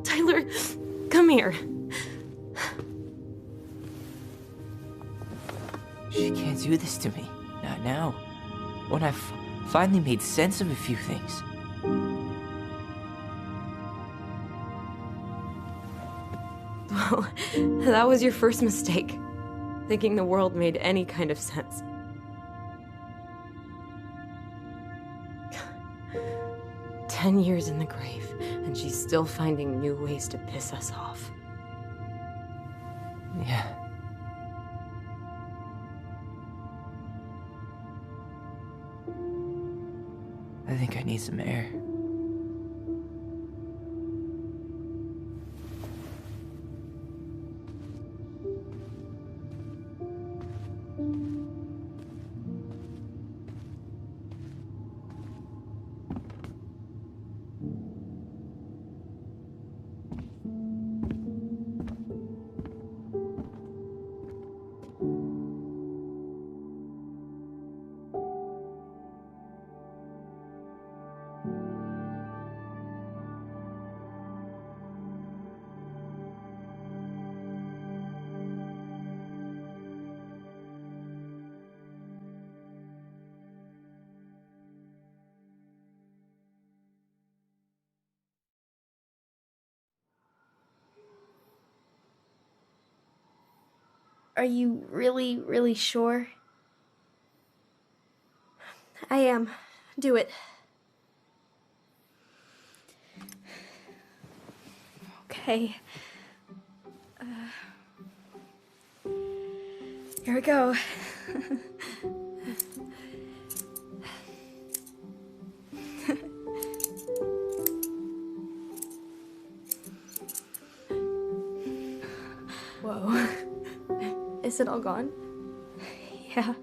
Tyler, come here. She can't do this to me. Not now. When I've finally made sense of a few things. Well, that was your first mistake. Thinking the world made any kind of sense. "10 years in the grave, and she's still finding new ways to piss us off." Yeah. I think I need some air. Are you really, really sure? I am. Do it. Okay. Here we go. Whoa. Is it all gone? Yeah.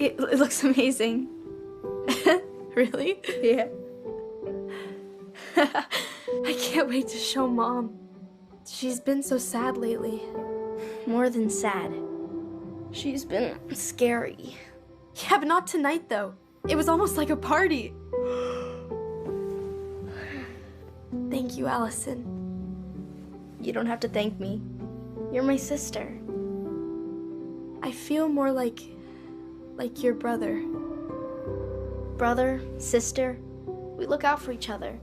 It looks amazing. Really? Yeah. I can't wait to show Mom. She's been so sad lately. More than sad. She's been scary. Yeah, but not tonight, though. It was almost like a party. Thank you, Allison. You don't have to thank me. You're my sister. I feel more like your brother. Brother, sister, we look out for each other.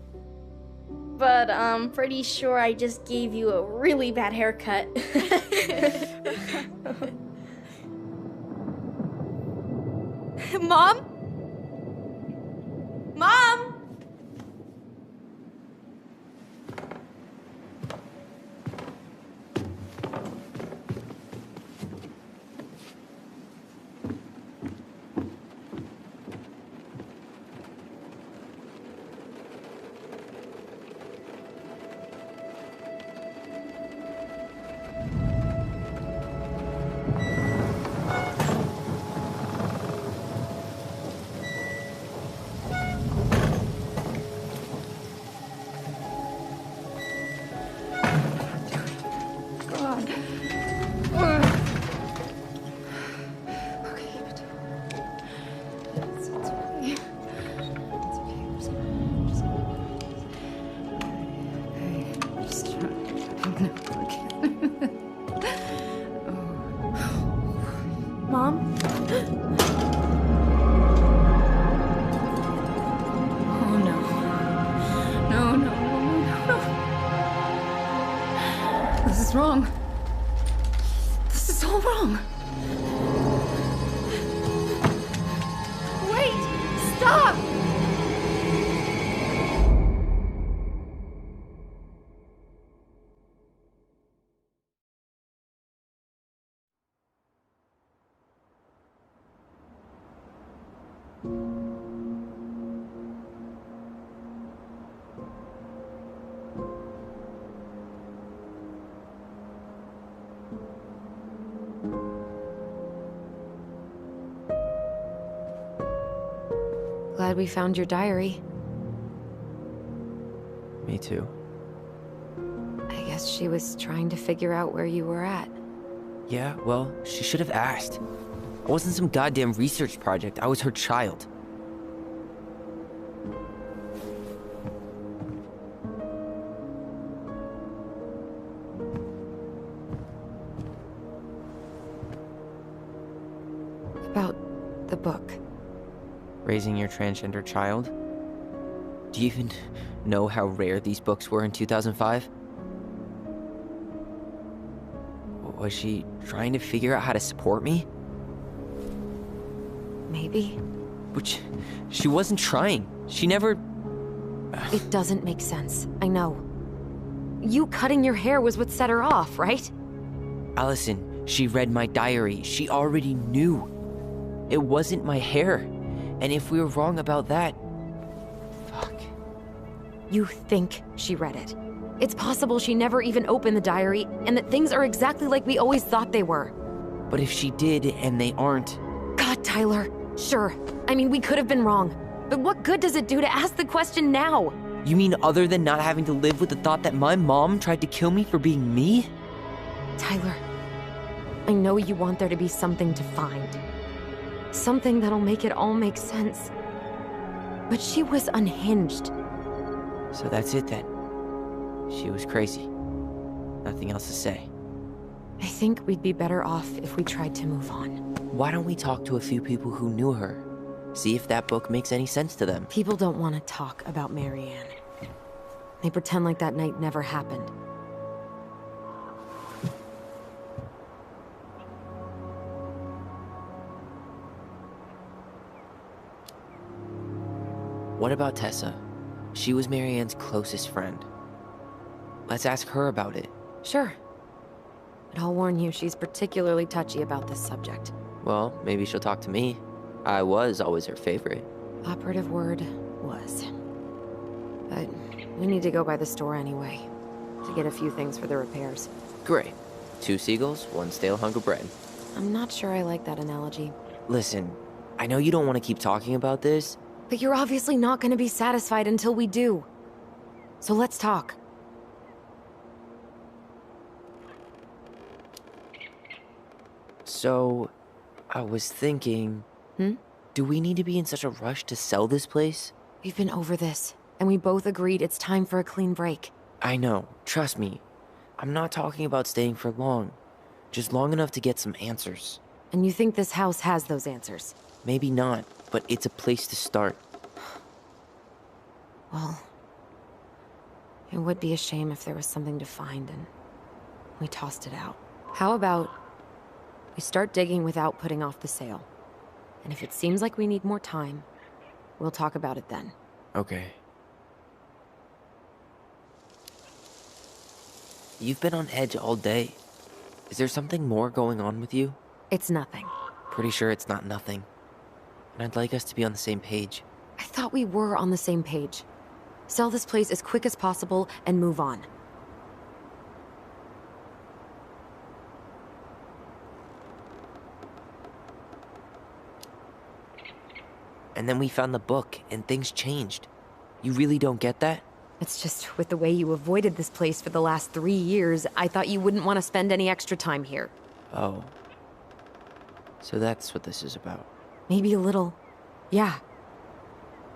but I'm pretty sure I just gave you a really bad haircut. Mom? Mom! Mom? Oh no. No, no, no, no, no. This is wrong. This is all wrong. Wait! Stop! Glad we found your diary. Me too. I guess she was trying to figure out where you were at. Yeah, well, she should have asked. I wasn't some goddamn research project. I was her child. About the book. Raising your transgender child? Do you even know how rare these books were in 2005? Was she trying to figure out how to support me? Maybe. Which, she wasn't trying. She never... It doesn't make sense. I know. You cutting your hair was what set her off, right? Allison, she read my diary. She already knew. It wasn't my hair. And if we were wrong about that... Fuck. You think she read it. It's possible she never even opened the diary, and that things are exactly like we always thought they were. But if she did, and they aren't... God, Tyler. Sure. I mean, we could have been wrong. But what good does it do to ask the question now? You mean other than not having to live with the thought that my mom tried to kill me for being me? Tyler, I know you want there to be something to find. Something that'll make it all make sense. But she was unhinged. So that's it then. She was crazy. Nothing else to say. I think we'd be better off if we tried to move on. Why don't we talk to a few people who knew her? See if that book makes any sense to them. People don't want to talk about Marianne. They pretend like that night never happened. What about Tessa? She was Marianne's closest friend. Let's ask her about it. Sure. But I'll warn you, she's particularly touchy about this subject. Well, maybe she'll talk to me. I was always her favorite. Operative word was. But we need to go by the store anyway, to get a few things for the repairs. Great. 2 seagulls, 1 stale hunk of bread. I'm not sure I like that analogy. Listen, I know you don't want to keep talking about this. But you're obviously not going to be satisfied until we do. So let's talk. So, I was thinking... Do we need to be in such a rush to sell this place? We've been over this, and we both agreed it's time for a clean break. I know, trust me. I'm not talking about staying for long. Just long enough to get some answers. And you think this house has those answers? Maybe not, but it's a place to start. Well, It would be a shame if there was something to find and we tossed it out. How about we start digging without putting off the sale? And if it seems like we need more time, we'll talk about it then. Okay. You've been on edge all day. Is there something more going on with you? It's nothing. Pretty sure it's not nothing. And I'd like us to be on the same page. I thought we were on the same page. Sell this place as quick as possible and move on. And then we found the book, and things changed. You really don't get that? It's just with the way you avoided this place for the last 3 years, I thought you wouldn't want to spend any extra time here. Oh. So that's what this is about. Maybe a little. Yeah.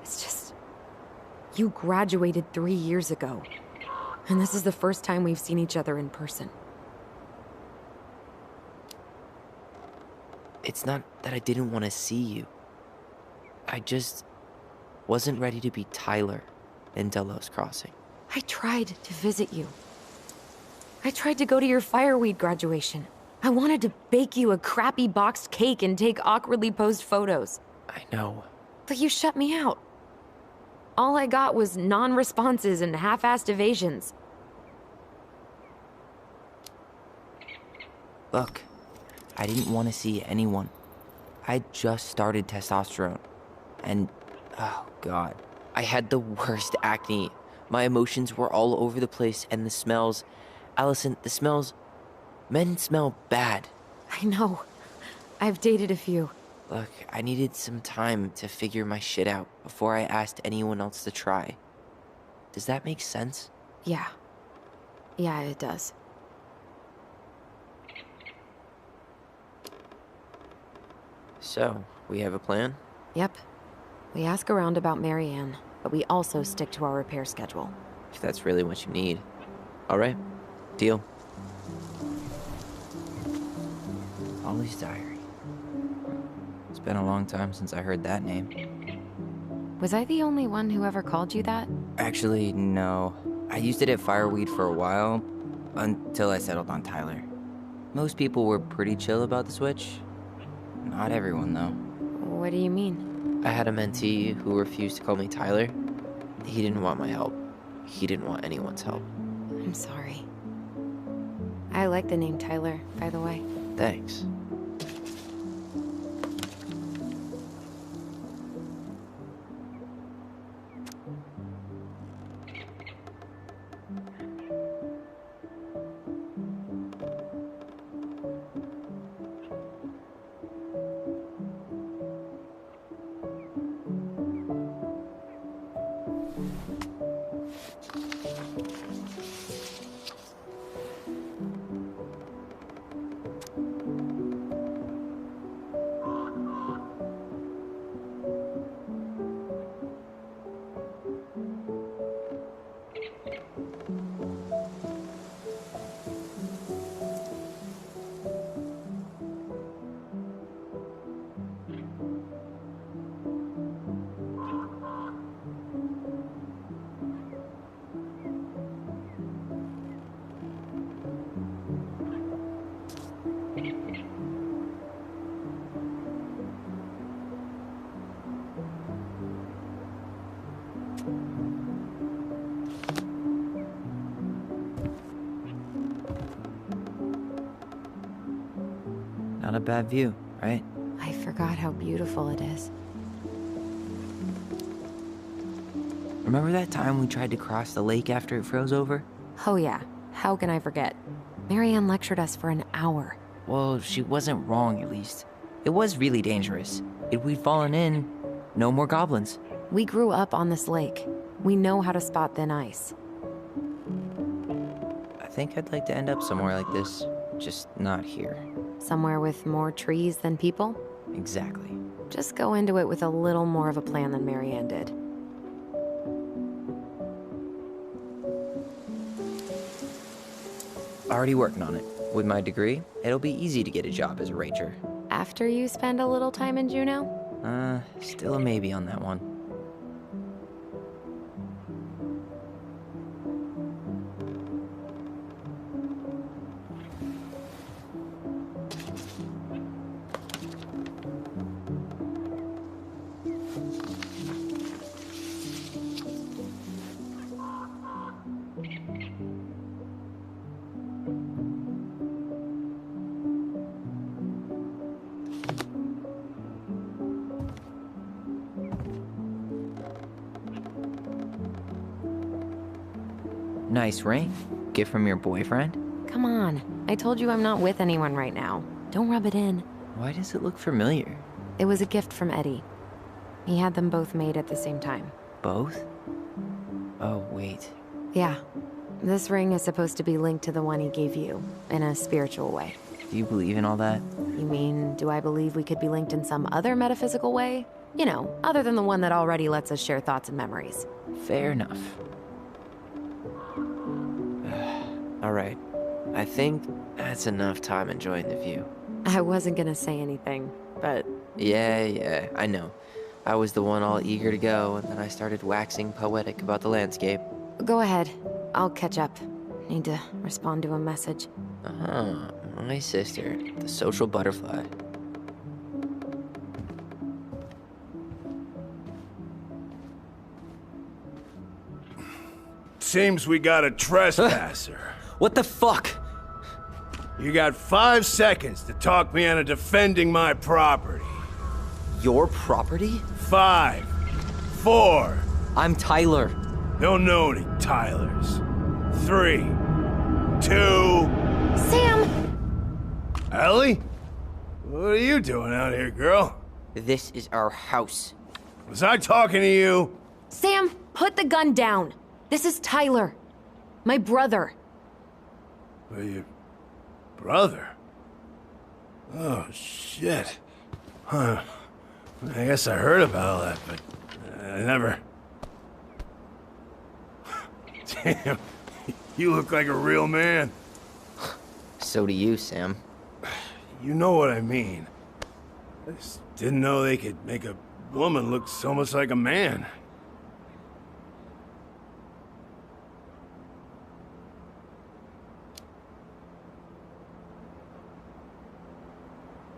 It's just... You graduated 3 years ago. And this is the first time we've seen each other in person. It's not that I didn't want to see you. I just wasn't ready to be Tyler in Delos Crossing. I tried to visit you. I tried to go to your fireweed graduation. I wanted to bake you a crappy boxed cake and take awkwardly posed photos. I know. But you shut me out. All I got was non-responses and half-assed evasions. Look, I didn't want to see anyone. I just started testosterone. And, oh god, I had the worst acne. My emotions were all over the place, and the smells... Allison, the smells... Men smell bad. I know. I've dated a few. Look, I needed some time to figure my shit out before I asked anyone else to try. Does that make sense? Yeah. Yeah, it does. So, we have a plan? Yep. We ask around about Marianne, but we also stick to our repair schedule. If that's really what you need. Alright, deal. Holly's diary. It's been a long time since I heard that name. Was I the only one who ever called you that? Actually, no. I used it at Fireweed for a while, until I settled on Tyler. Most people were pretty chill about the switch. Not everyone, though. What do you mean? I had a mentee who refused to call me Tyler. He didn't want my help. He didn't want anyone's help. I'm sorry. I like the name Tyler, by the way. Thanks. Not a bad view, right? I forgot how beautiful it is. Remember that time we tried to cross the lake after it froze over? Oh yeah, how can I forget? Marianne lectured us for an hour. Well, she wasn't wrong, at least. It was really dangerous. If we'd fallen in, no more goblins. We grew up on this lake. We know how to spot thin ice. I think I'd like to end up somewhere like this, just not here. Somewhere with more trees than people? Exactly. Just go into it with a little more of a plan than Marianne did. Already working on it. With my degree, it'll be easy to get a job as a ranger. After you spend a little time in Juneau? Still a maybe on that one. Nice ring. Gift from your boyfriend? Come on. I told you I'm not with anyone right now. Don't rub it in. Why does it look familiar? It was a gift from Eddie. He had them both made at the same time. Both? Oh, wait. Yeah. This ring is supposed to be linked to the one he gave you, in a spiritual way. Do you believe in all that? You mean, do I believe we could be linked in some other metaphysical way? You know, other than the one that already lets us share thoughts and memories. Fair enough. Alright. I think that's enough time enjoying the view. I wasn't gonna say anything, but... Yeah, I know. I was the one all eager to go, and then I started waxing poetic about the landscape. Go ahead. I'll catch up. Need to respond to a message. My sister, the social butterfly. Seems we got a trespasser. What the fuck? You got 5 seconds to talk me into defending my property. Your property? 5, 4. I'm Tyler. Don't know any Tylers. 3, 2. Sam! Ellie? What are you doing out here, girl? This is our house. Was I talking to you? Sam, put the gun down. This is Tyler. My brother. Well, your brother? Oh, shit. Huh. I guess I heard about all that, but I never... Damn, you look like a real man. So do you, Sam. You know what I mean. I just didn't know they could make a woman look so much like a man.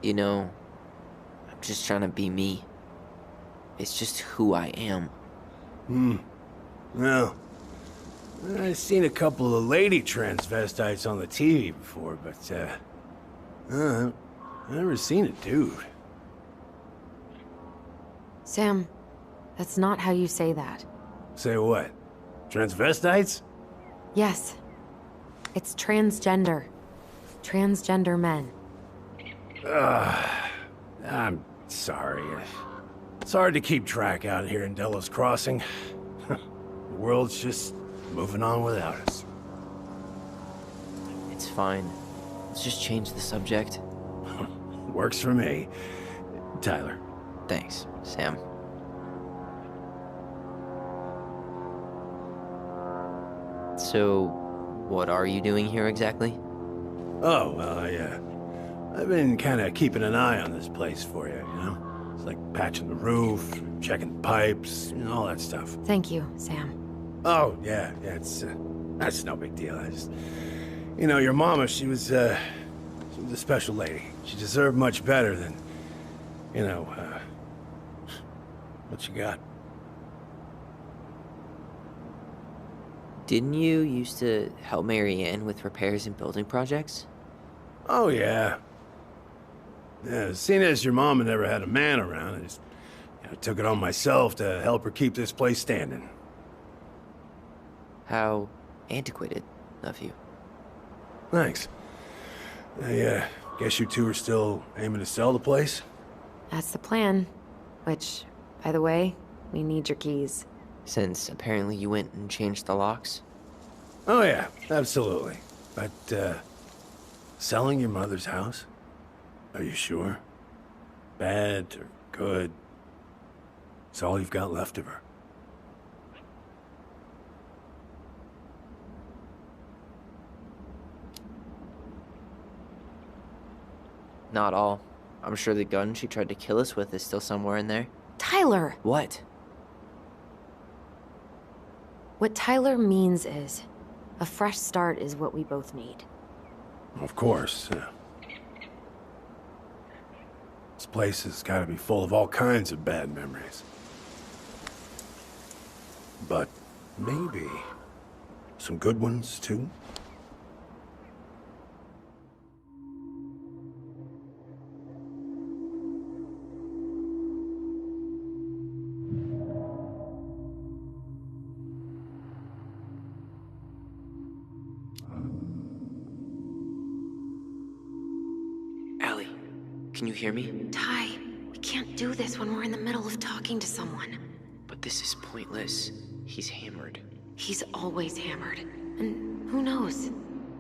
You know, I'm just trying to be me. It's just who I am. Well, I've seen a couple of lady transvestites on the TV before, but, I've never seen a dude. Sam, that's not how you say that. Say what? Transvestites? Yes. It's transgender. Transgender men. I'm sorry. It's hard to keep track out here in Delos Crossing. The world's just moving on without us. It's fine. Let's just change the subject. Works for me. Tyler. Thanks, Sam. So, what are you doing here exactly? Oh, well, I've been kind of keeping an eye on this place for you, you know? It's like patching the roof, checking the pipes, you know, all that stuff. Thank you, Sam. Oh, yeah, that's no big deal. I just... You know, your mama, she was a special lady. She deserved much better than, you know, what you got. Didn't you used to help Marianne with repairs and building projects? Oh, yeah. Yeah, seeing as your mama never had a man around, I just took it on myself to help her keep this place standing. How antiquated of you. Thanks. I guess you two are still aiming to sell the place? That's the plan. Which, by the way, we need your keys. Since apparently you went and changed the locks? Oh yeah, absolutely. But, selling your mother's house? Are you sure? Bad or good? It's all you've got left of her. Not all. I'm sure the gun she tried to kill us with is still somewhere in there. Tyler! What? What Tyler means is, a fresh start is what we both need. Of course. This place has got to be full of all kinds of bad memories. But maybe some good ones, too? Can you hear me? Ty, we can't do this when we're in the middle of talking to someone. But this is pointless. He's hammered. He's always hammered. And who knows?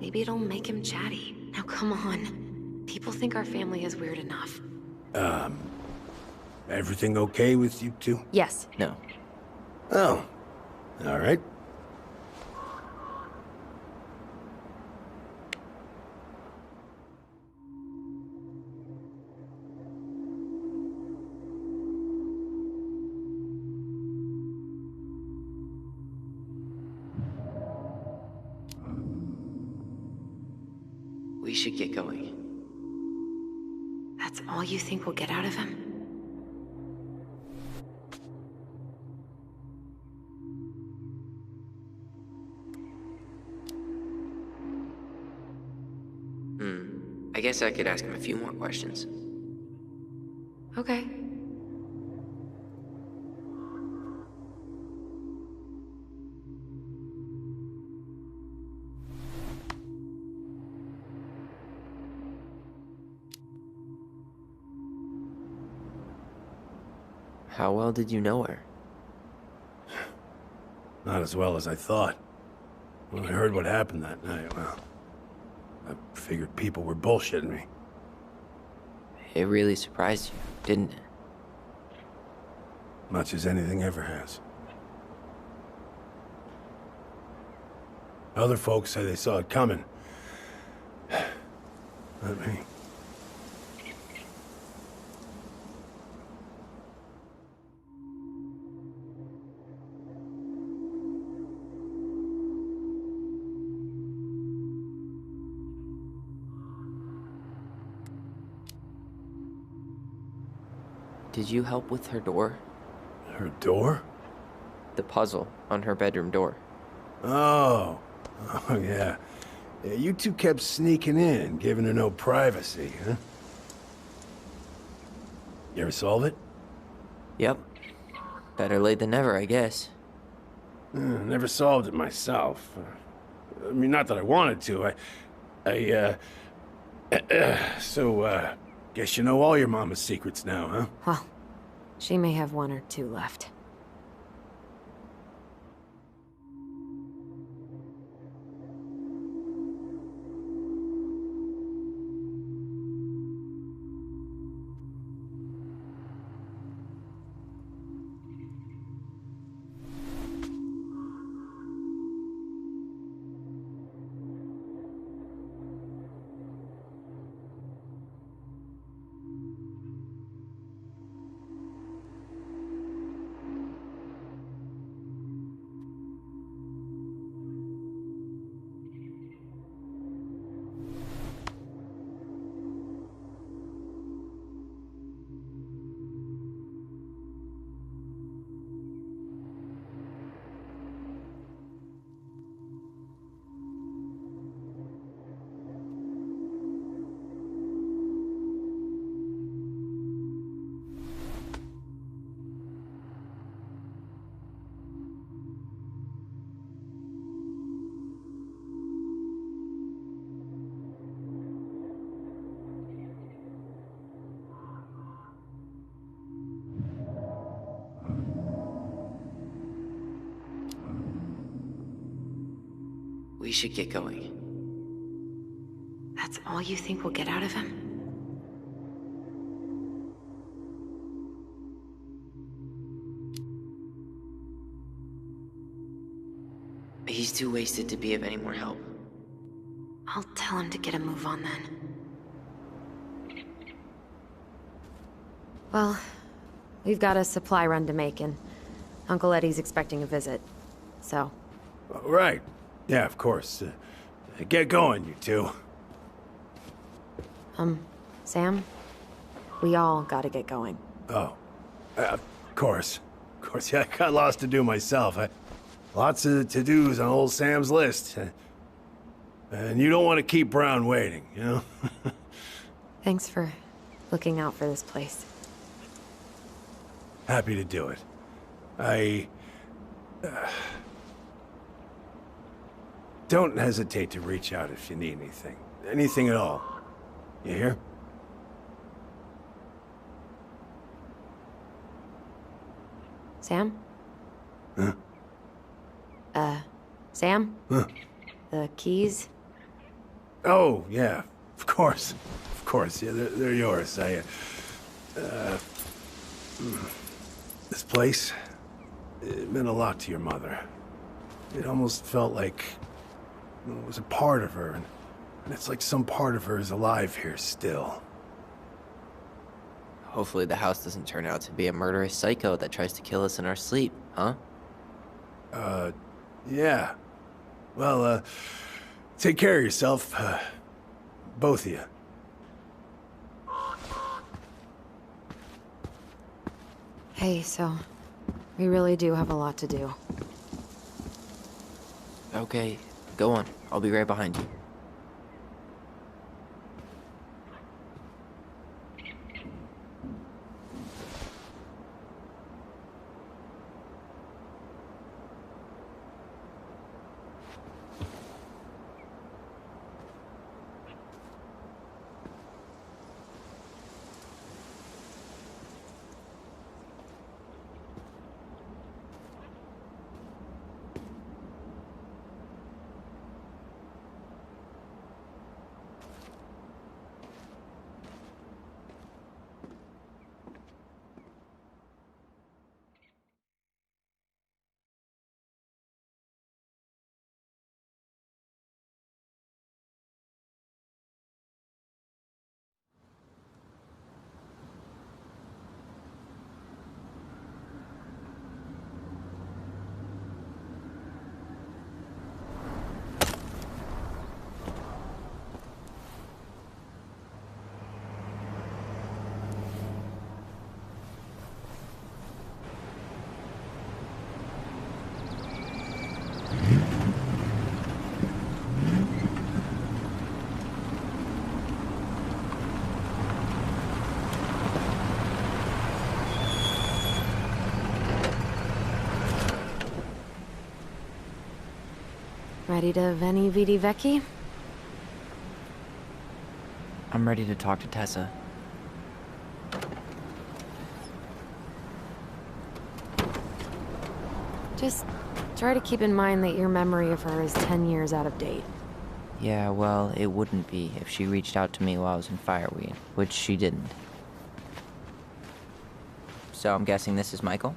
Maybe it'll make him chatty. Now come on. People think our family is weird enough. Everything okay with you two? Yes. No. Oh, all right. We should get going. That's all you think we'll get out of him? I guess I could ask him a few more questions. Okay. How well did you know her? Not as well as I thought. When I heard what happened that night, well, I figured people were bullshitting me. It really surprised you, didn't it? Much as anything ever has. Other folks say they saw it coming. Not me. Did you help with her door? Her door? The puzzle on her bedroom door. Oh. Oh, yeah. Yeah, you two kept sneaking in, giving her no privacy, huh? You ever solve it? Yep. Better late than never, I guess. Never solved it myself. I mean, not that I wanted to. So, guess you know all your mama's secrets now, huh? Well, she may have one or two left. We should get going. That's all you think we'll get out of him? He's too wasted to be of any more help. I'll tell him to get a move on then. Well, we've got a supply run to make, and Uncle Eddie's expecting a visit. So... Right. Yeah, of course. Get going, you two. Sam? We all gotta get going. Oh. Of course. Of course, yeah, I got lots to do myself. Lots of to-dos on old Sam's list. And you don't want to keep Brown waiting, you know? Thanks for looking out for this place. Happy to do it. Don't hesitate to reach out if you need anything. Anything at all. You hear? Sam? Huh? Sam? Huh? The keys? Oh, yeah. Of course. Of course. Yeah, they're yours. This place, it meant a lot to your mother. It almost felt like it was a part of her, and it's like some part of her is alive here still. Hopefully the house doesn't turn out to be a murderous psycho that tries to kill us in our sleep, huh? Yeah. Well, take care of yourself, both of you. Hey, so we really do have a lot to do. Okay, go on. I'll be right behind you. Ready to Veni Vidi Vici? I'm ready to talk to Tessa. Just try to keep in mind that your memory of her is 10 years out of date. Yeah, well, it wouldn't be if she reached out to me while I was in Fireweed, which she didn't. So I'm guessing this is Michael?